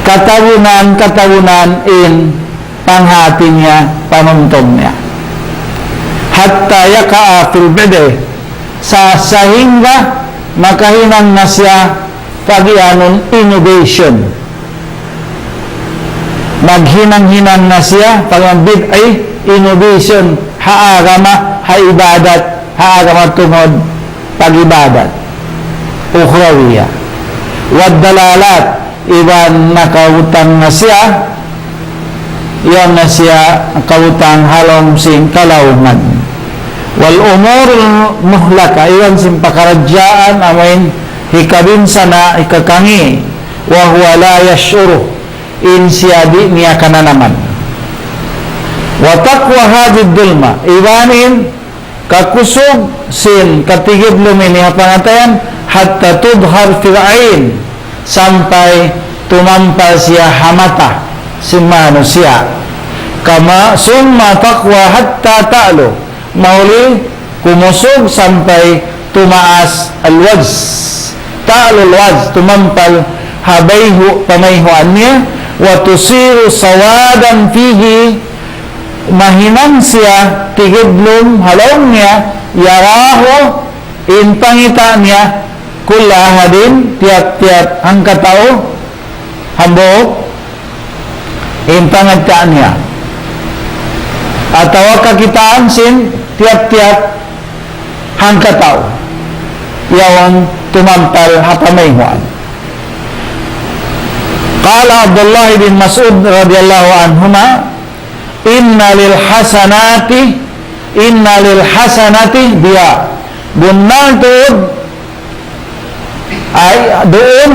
katawunan in panghati niya panuntong niya hatta yaka'a fil bide sa sahingga makahinang na siya pagianon innovation maghinang-hinang na siya pag-ambid ay innovation haagama haibadat haagama tungod pag-ibadat ukhrawiya wad-dalalat iban nakautang na siya iyan na siya kautang halong sing kalauman wal umur muhlaka iyan sing pakaradyaan amin hikabin sana ikakangi wa huwa la yashuru in siya di niya kananaman wa taqwa hadid dulma ibanin kakusog sin katigid lumini hapangatayan hatta tudhar fil ain sampai tumampal siya hamata si manusia kama summa taqwa hatta ta'lu mauli kumusog sampai tumaas alwaz ta'lu alwaz tumampal habayhu pamayhuan niya wa tusiru sawadan fihi mahinang siya tigidlum halong niya yaraho in pangita niya kulla ahadin tiap-tiap ang katao hambok in pangita niya atawa kakitaan sin tiap-tiap ang katao yawan tumampal hapamayhuan qala Abdullah bin Mas'ud radhiyallahu anhuma inna lil hasanati biya bunal tuod ay doon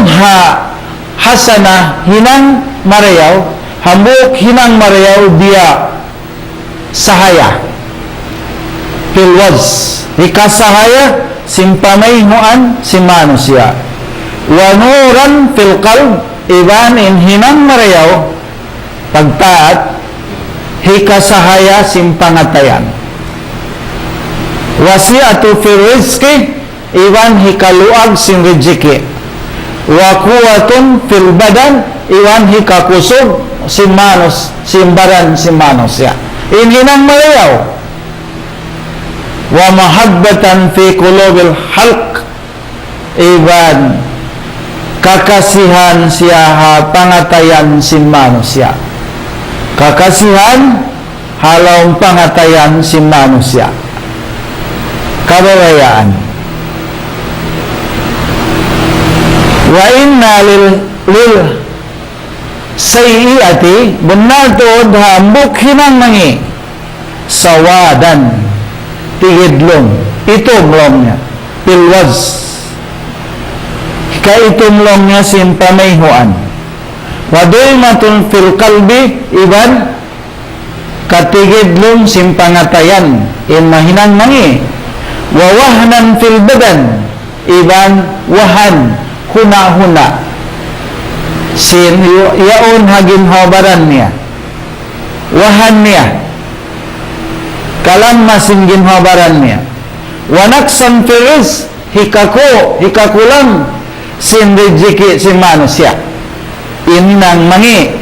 hasana hinang marayaw hambuk hinang marayaw biya sahaya pilwaz hikasahaya simpamayhuan si manusia wa nuran fil qalb iban in hinang marayaw pagtaat hikasahaya simpangatayan wasi'atu fil rizki iwan hikaluag sin rizki wa kuwatun fil badan iwan hikakusog sin manus simbaran sin manusya in hinang marayaw wa mahabbatan fi qulubil halq iwan kakasihan siya pangatayan sin manusya kakasihan halong pangatayan sin manusya kababayaan wa inna lil sayyiati benar tuod hambuk hinang mangi sawadan tigidlong itumlong niya pilwaz kaitumlong niya simpamayhuan wadulmatun fil qalbi iban katigidlong simpangatayan in mahinang mangi wawahnan fil badan iban wahan huna-huna sin yaon hagin habaran niya wahan niya kalam masin ginhabaran niya wanaksan firis hikakulang sin rizki sin manusia inang mangi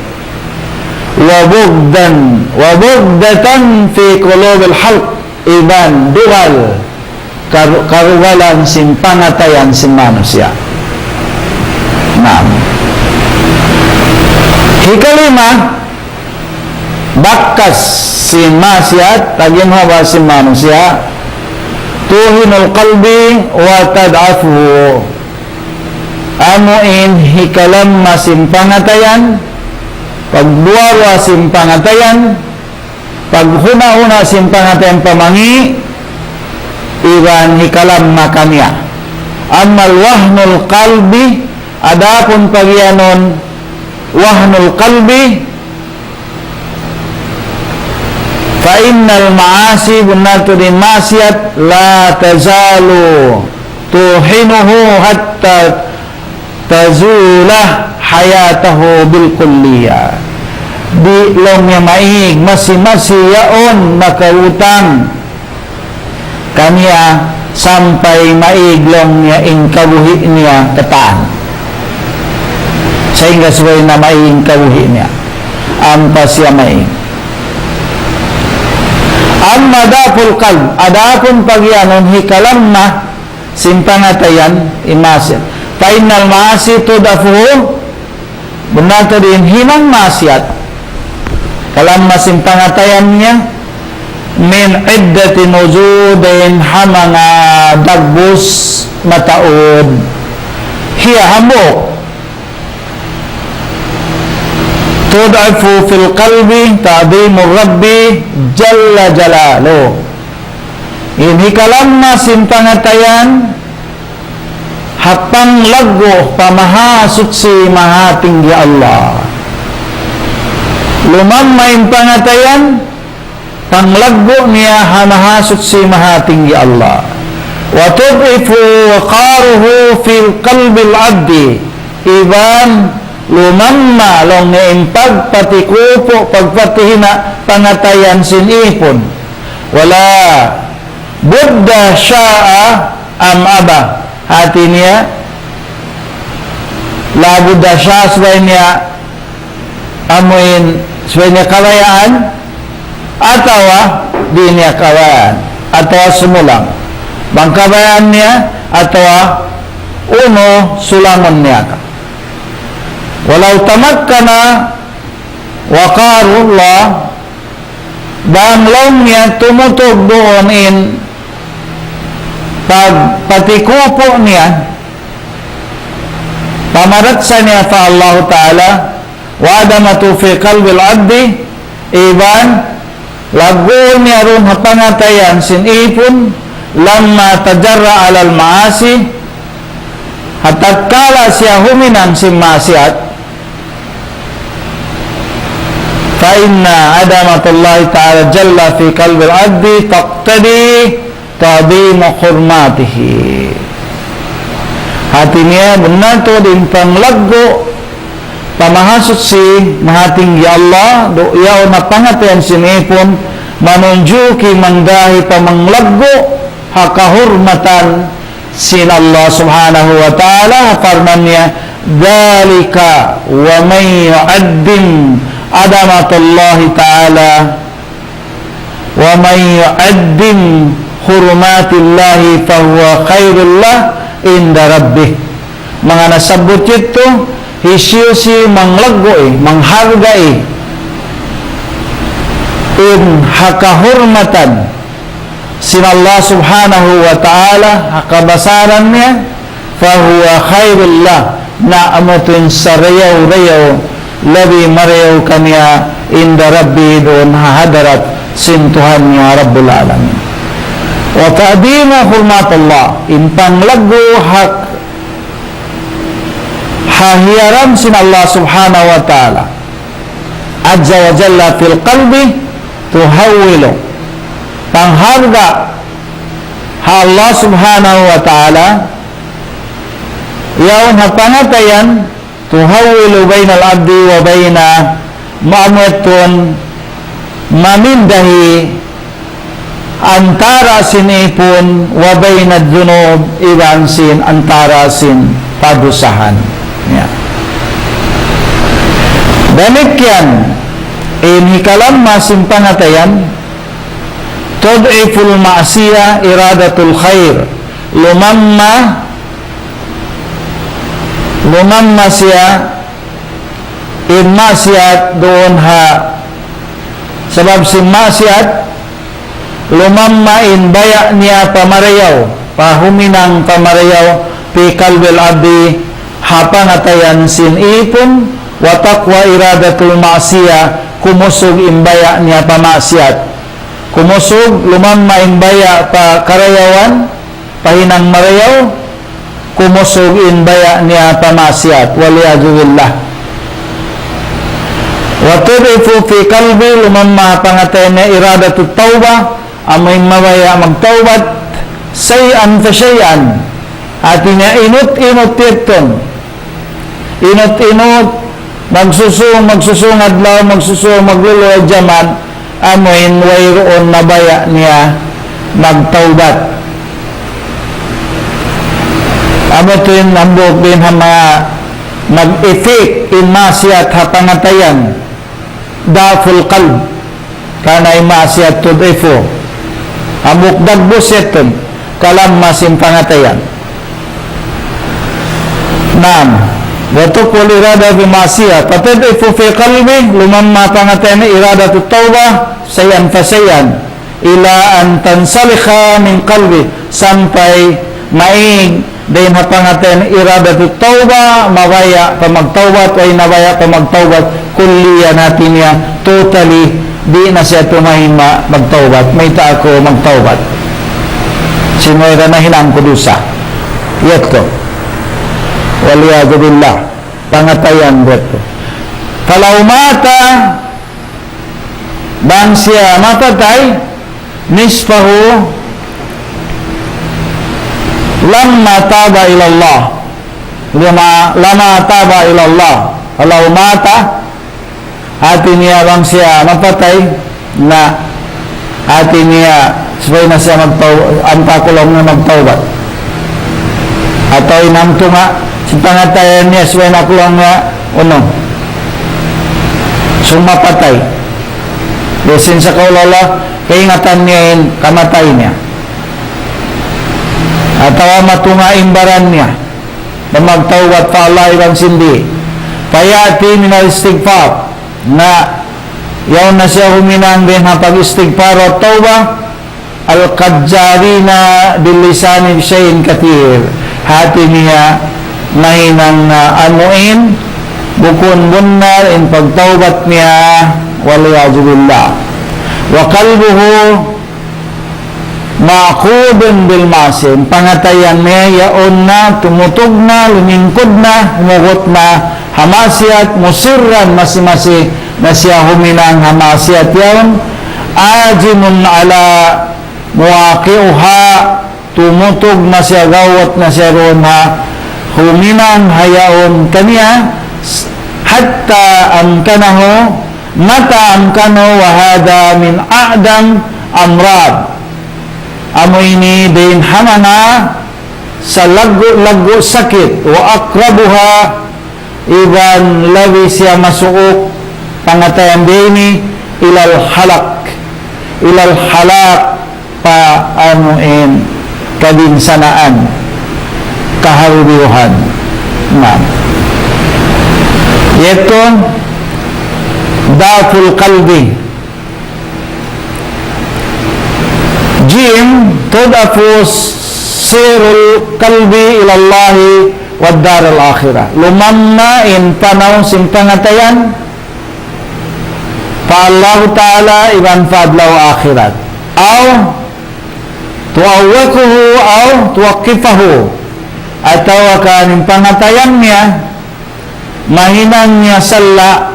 wabugdatan fi qulubil halq iban dugal karugalan sin pangatayan sin manusia hikalima bakas si masyat taging hawa si manusia tuhinul qalbi wa tad'afuhu amuin hikalam masim pangatayan pagbuarwa sim pangatayan pag huna-huna simpangatayan pamangi iwan hikalam makanya amal wahnul qalbi adapun pagyanon wahnul qalbi fa innal ma'asi benar tu din maksiat la tazalu tuhinuhu hatta tazulah hayatahu bil kulliyah di long niya maig masi-masi yaon nakautang kaniya sampai maig long niya ingkabuhi niya kataan sehingga sesuai na maig ingkabuhi niya ampas siya maig amma daful qalb adapun pagyanon hikalam na simpangatayan imasya fa innal ma'asi tudafuhu benar tadi hinang maksiat kalam masimpangatayan niya min iddati nuzudin hamanga dagbus mataod hiya hamo tud'afu fil qalbi ta'dhimur rabbi jalla jalaluh ini kalam masimpangatayan hapang lago pamahasut si maha tinggi Allah lumamay pangatayan panglaggo niya hanahasot si maha tinggi Allah wa tud'ifu waqaruhu fil qalbil abdi iban lumamma long niimpag patikupo pagpatihina pangatayan sinipon wala buddha sya'a am aba hati niya la buddha sya'a sabay niya amuin sebenarnya kawayaan atau di niya kawayaan atau sumulang bang kawayaan niya atau uno sulangon niya ka walau tamakkana waqarullah bang long niya tumutog doon in patikupo niya pamaratsa niya fa Allah Ta'ala wadamatu fi qalbil abdi iban lagu niya ron hapangatayan sinipon lamma tajarra alal maasi hatakala siya huminang si maasiat fa inna adamatullahi ta'ala jalla fi qalbil abdi taqtadi ta'dhimu hurmatihi hati niya benar to din panglaggo pamahasot si maha tinggi Allah do yaw na pangatayan sinipon manunjuki mangdahi pamanglaggo hakahurmatan sin Allah subhanahu wa ta'ala farman niya dalika wa man yu'addim adamatullahi ta'ala wa man yu'addim hurmatillahi fahuwa khairullah inda rabbih mga nasabot ito isiyo si manglaggo manghargai in hakahurmatan sin Allah subhanahu wa ta'ala hakabasaran niya fahuwa khairullah na amutun sa rayaw labi marayaw kaniya inda rabbi doon hahadarat sintuhan niya Rabbul Alamin wa ta'dima hurmatullah in panglaggo hahiyaran sin Allah subhanahu wa ta'ala azza wa jalla fil qalbi tuhawwilu pangharga ha Allah subhanahu wa ta'ala yaon hapangatayan tuhawwilu bainal abdi wa baina ma'amuatun mamindahi antara sinipon wa baina dunub iwan sin antara sin padusahan ya. Demikian ini kalam masimpangatayan tud'iful ma'siyah iradatul khair lumamma siya in maksiat doon ha sebab si maksiat lumamma in baya niya pamarayaw pahuminang pamarayaw pi kalbil abdi hapangatayan sin ipon wa taqwa iradatul ma'siyah kumusog imbaya niya pamasyat. Kumusog, lumamma imbaya pa karayawan, pahinang marayaw, kumusog imbaya niya pamasyat. Waliyadzubillah. Wa tudifu fi kalbi, lumamma pangatay na iradatu tawba, amoy mabaya magtawbat, sayan fa sayan. At niya inut-inut titong, inut-inut, magsusung adlaw, magsusung magluluwa jaman, amoin wayroon nabaya niya magtaubat. Amo ito yung nambok din mga mag-effect in masyat hapangatayan daful qalb kanay masyat tudifo amok dagbos ito kalam masim pangatayan. Watukul irada bimasiyah patadifu fi qalbi lumamma pangatena irada tauba sayan fasayan ila an tansalikha min qalbi sampai maing din hapangatena irada tauba mawaya pamagtawbat ay nawaya pamagtawbat kulliya natin niya totally di na siya tumahima magtawbat may ta ako magtawbat sinoy na hinang kudusa yato waliyadzubillah pangatayan beto. Kalau mata bang siya mapatay nisfahu lamma taba ilallah lama taba ilallah. Kalau mata hati niya bang siya mapatay na hati niya sabay na siya magtawbat na magtawbat atau inam tunga si pangatayan niya suway na kulang nga sumapatay desin sa kaulala kaingatan niya yung kamatay niya atawa matunga imbaran niya na magtawbat pa Allah ibang sindi payati minal istighfar na yaw na siya huminang din hapag istighfar o tawba al-qadjarina bilisani bishayin kathir hati niya nahinang anuin bukun bunnar in pagtaubat niya waliyadzubillah wa qalbuhu maqudun bil masin pangatayan niya yaon na tumutog na lumingkod na humugot na hamasiat musirran masi-masi na siya huminang hamasiat yaon ajimun ala muwaqi'uha tumutog na siya gawat na siya roon ha huminang hayaon kaniya hatta amkanahu mata amkanahu wahada min a'dam amrad amo ini din hamana sa lago sakit wa akrabuha iban labi siya masuok pangatayan dini ilal halak pa anuin kadinsanaan kaharubiuhan na ito daful qalbi jim tudafu sirul qalbi ilallahi wad darul akhirah lumamna in panahon sing pangatayan pa Allah Ta'ala iban fadlaw akhirat aw tuawwakuhu aw tuwakifahu atau kanin pangatayan niya mahinang niya salla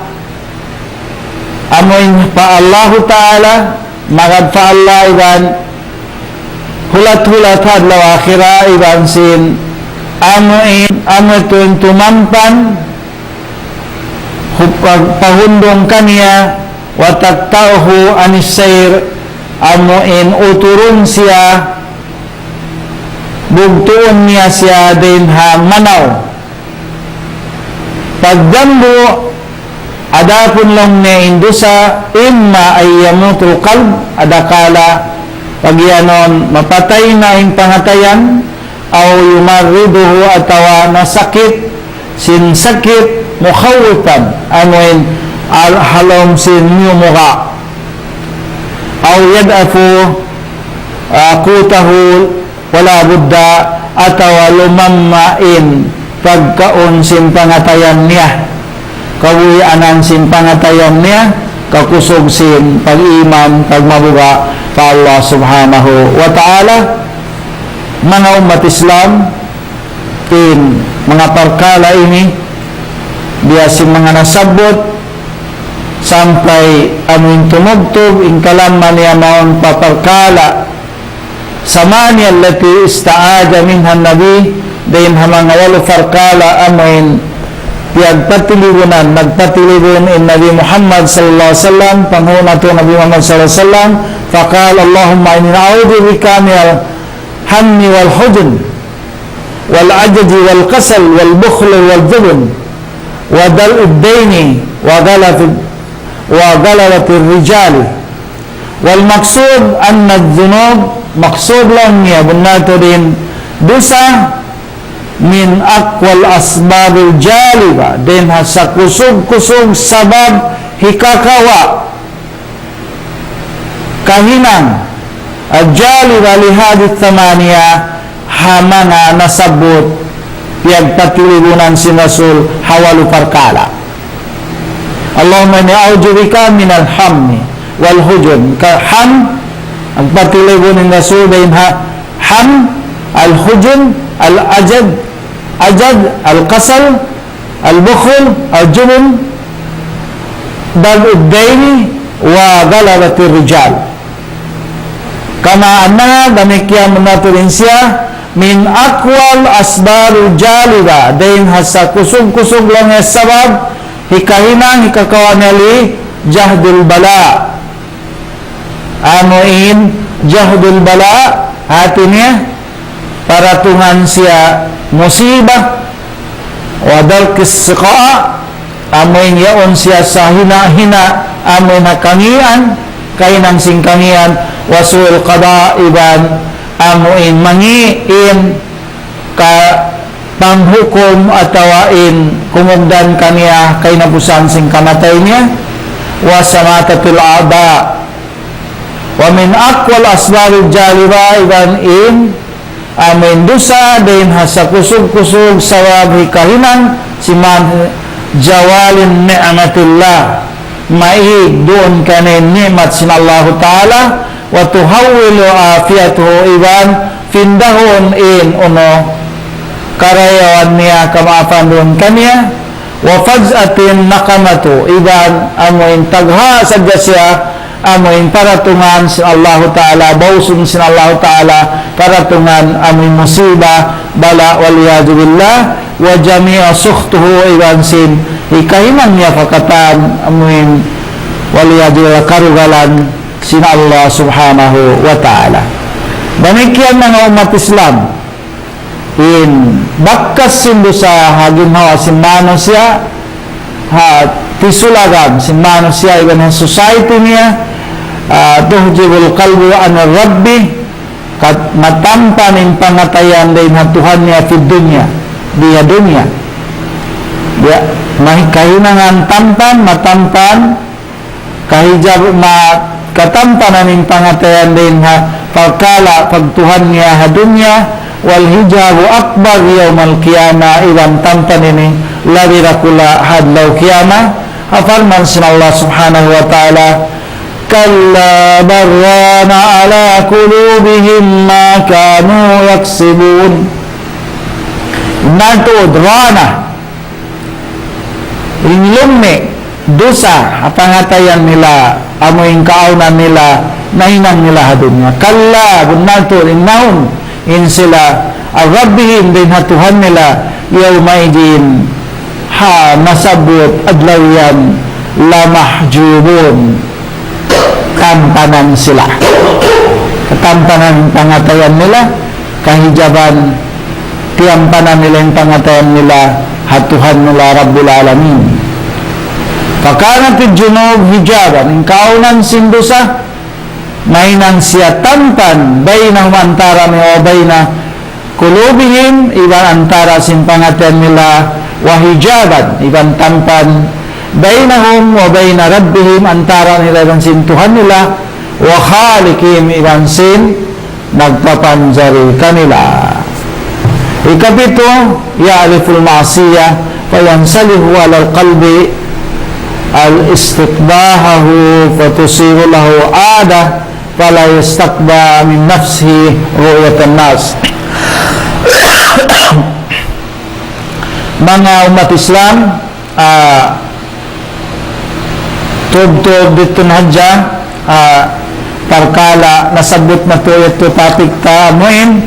amoy pa Allah Ta'ala magad pa Allah iban hulat-hulat hadlaw akhira iban sin amoy tuwing tumampan pahundong kaniya wataktauhu anisayr amoin uturun siya bugtuon niya siya din ha manaw pagdambo adapon lang niya indusa imma ay yamutul qalb adakala pagyanon mapatay na yung pangatayan aw yumarriduhu atawa nasakit sin sakit mukhawitan amoin halom sin nyumuka aw yadafu kutahu wala budda atawa lumammain pagkaon sin pangatayan niya kawianan sin pangatayan niya kakusog sin pag-iman pagmabuga pa Allah subhanahu wa ta'ala. Mga umat Islam, tin mga parkala ini biya si mga nasabot sampai amin tumugtog in kalaman niya maon paparkala samani allati ista'aja minha nabi dahin hamang walo farkala amin piyagpatilibunan nagpatilibunan in Nabi Muhammad sallallahu alaihi wasallam panghuna to Nabi Muhammad sallallahu alaihi wasallam faqala Allahumma inni a'udhu bika minal hammi wal huzn wal ajzi wal kasal wal bukhl wal jubn wa dal'ud daini wa galawatir rijali wal maqsud anna adh-dhunub maqsud lang niya bunato din dosa min aqwal asbabil jaliba din sa kusog-kusog sabab hikakawa kahinang al-jaliba li hadith thamaniya hamanga nasabot piyagpatilibunan si Rasul hawalu parkala. Allahumma inni a'udhu bika minal hammi wal hujun. Ham ang patilibunan ni Rasul dahin ham al-hujun al-ajad al-qasal al-bukhl al-jubn dal-uddaini wa galabatir rijal. Kama anna demikian menaturin siya min akwal asbarul jaliba dahin hasa kusog-kusog lang ya sabab hikahinang hikakawanali jahdul bala anuin jahdul bala hatinya paratungan siya musibah wadal kisqa amoin yaon siya sa hina-hina amoin hakangian kainang singkangian wasul qada iban amuin mangiin ka panghukom atawain kumugdan kaniya kay nabusan sing kamatay niya wa samatatul aba wa min aqwal asbaril jaliba iban in amin dusa dahin hasa kusog-kusog sawab hikahinan si man jawalin ni'matillah maig doon kanin ni'mat sin Allah Ta'ala wa tuhawwilu afiyatuhu iban findahon in uno karayawan niya kamaafan doon kanya wa faj'atin nakamatu iban amoin tagha sadya siya amoin paratungan sin Allah Ta'ala bausun sin Allah Ta'ala paratungan amoin musibah bala waliyadu billah wa jami'a sukhtuhu iban sin ikahiman niya fakatan amoin waliyadu billah karugalan sin Allah subhanahu wa ta'ala. Demikian mga umat Islam in bakkas sindo sa haginhawa sin manusia tisulagan sin manusia iban society niya tuhjibul qalbu an rabbi kat matampan in pangatayan din Tuhan niya fi dunya dia dunya dia mahikahinangan tampan matampan kahijab katampanan in pangatayan din pagkala pagtuhan niya dunya wal hijabu akbar yawmal qiyamah iwan tampan ini labirakula hadlaw qiyamah afalman sin Allah subhanahu wa ta'ala kalla barrana ala kulubihim ma kanu yaksibun natod rana inlummi dosa apangatayan nila amoing kaunan nila nahinang nila hadunya kalla bunnato innahum in sila arabbihim din hatuhan nila yawmaidin nasabot adlawiyan lamahjubun kampanan sila kampanan pangatayan nila kahijaban tiyampanan nila yung pangatayan nila hatuhan nila Rabbul Alamin. Pagkanat junub hijaban ang kaunan sindusa mainang siya tampan bainahum antara ni o baina kulubihim iban antara sin pangatian nila wa hijaban iban tampan bainahum wa baina rabbihim antara nila iban sin Tuhan nila wa khaliqihim iban sin nagpapanjari kanila. Ikapito ya'riful ma'siyah fayansalihu alal qalbi al-istiqbahahu fatusiru lahu ada fala yastaqba min nafsihi ru'yatan nas. Mga umat Islam, tub-tub dito na dyan, parkala nasabot na to ito topic ta muin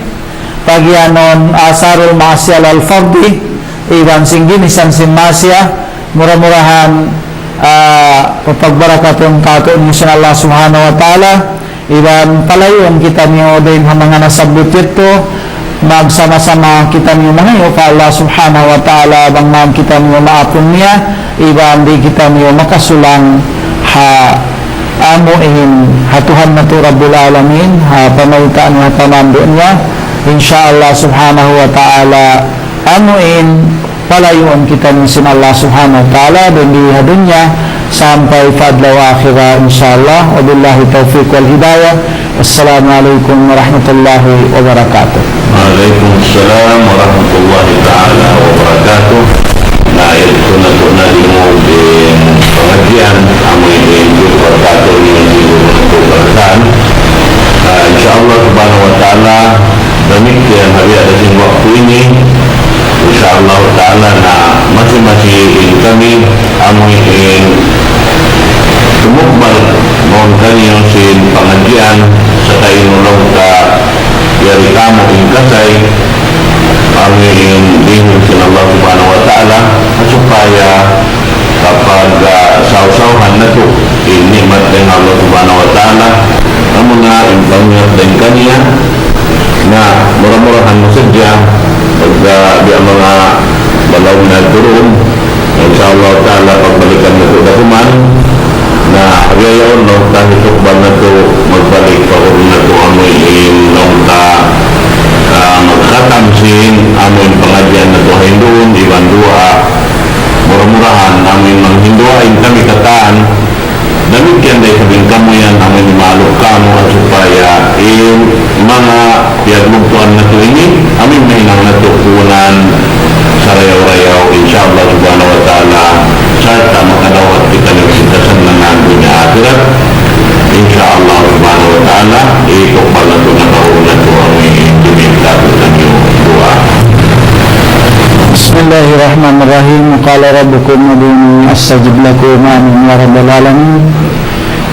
pagyanon asarul maasyal al-fardi iwan singgin isan sinmasya murah-murahan pagbarakaton katon mo sa Allah subhanahu wa ta'ala iwan palayon kita niyo din mga nasabot ito magsama-sama kita niyo mga pa Allah subhanahu wa ta'ala bang maam kita niyo maapon niya iwan di kita niyo makasulang amuin hatuhan na to Rabbul Alamin pamalitaan nga pamando niya insyaallah subhanahu wa ta'ala amuin palayuan kita ng sin Allah subhanahu wa ta'ala dan di dunya sampai fadla wa akhirah insyaallah wa billahi taufiq wal hidayah. Assalamualaikum warahmatullahi wabarakatuh. Waalaikumsalam warahmatullahi ta'ala wabarakatuh. Nah, itu na limo din pengajian amoy din wabarakatuh yang dilakukan. Insyaallah subhanahu wa ta'ala demikian hari ada di waktu ini insyaallah ta'ala na masing-masing kami amoy din sumukmal mohon kalian sin pengajian sa inulong ka yari kamo ingkasay kami ingin sin Allah subhanahu wa ta'ala supaya kapag sausawan na to inimat ng Allah subhanahu wa ta'ala ang mga impangit din kanya na murah-murahan mo sadya pag biya mga balaw na turun insyaallah ta'ala pagbalikan na to dakuman na agayaon nung tahitok ba na to magbalik pa rin na to amoy nung magkatamsin amoy pengajian na to hinduon iban dua murah-murahan amoy manghinduain kami kataan demikian dahil sabihin kamu yan amoy maluk kamu at supaya mga piyagmugtuan na to ini amoy mahinang na to kunan sa rayaw-rayaw insyaallah subhanahu wa ta'ala serta makadawat kita ng sitasan na natin niya akhirat insyaallah subhanahu wa ta'ala itukbal na ito na taon na ito ang diminta ng iyong dua. Bismillahirrahmanirrahim. Qala rabbukum ud'uni astajib lakum amin ya rabbal alamin.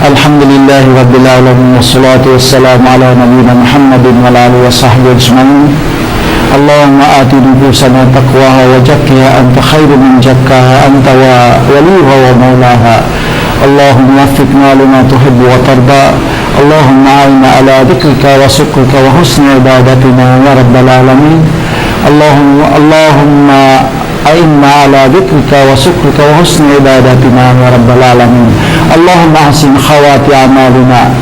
Alhamdulillahi rabbil alamin wassalatu wassalamu ala nabiyyina Muhammadin wa ala alihi wa sahbihi ajma'in. Allahumma ati nufusana taqwaha wa zakkiha anta khairu man zakkaha anta waliyuha wa maulaha. Allahumma waffiqna lima tuhibbu wa tarda. Allahumma a'inna ala dhikrika wa syukrika wa husni ibadatina ya rabbal alamin. Allahumma a'inna ala dhikrika wa syukrika wa husni ibadatina ya rabbal alamin. Allahumma ahsin khawati a'malina.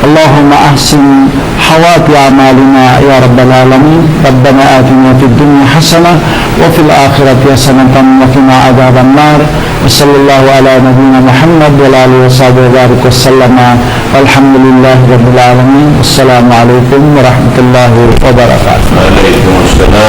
Allahumma ahsin حوات أعمالنا يا رب العالمين. ربنا آتنا في الدنيا حسنة وفي الآخرة حسنة وقنا عذاب النار. وصلى الله على نبينا محمد وعلى آله وصحبه وبارك وسلم والحمد لله رب العالمين. والسلام عليكم ورحمة الله وبركاته. Waalaikumsalam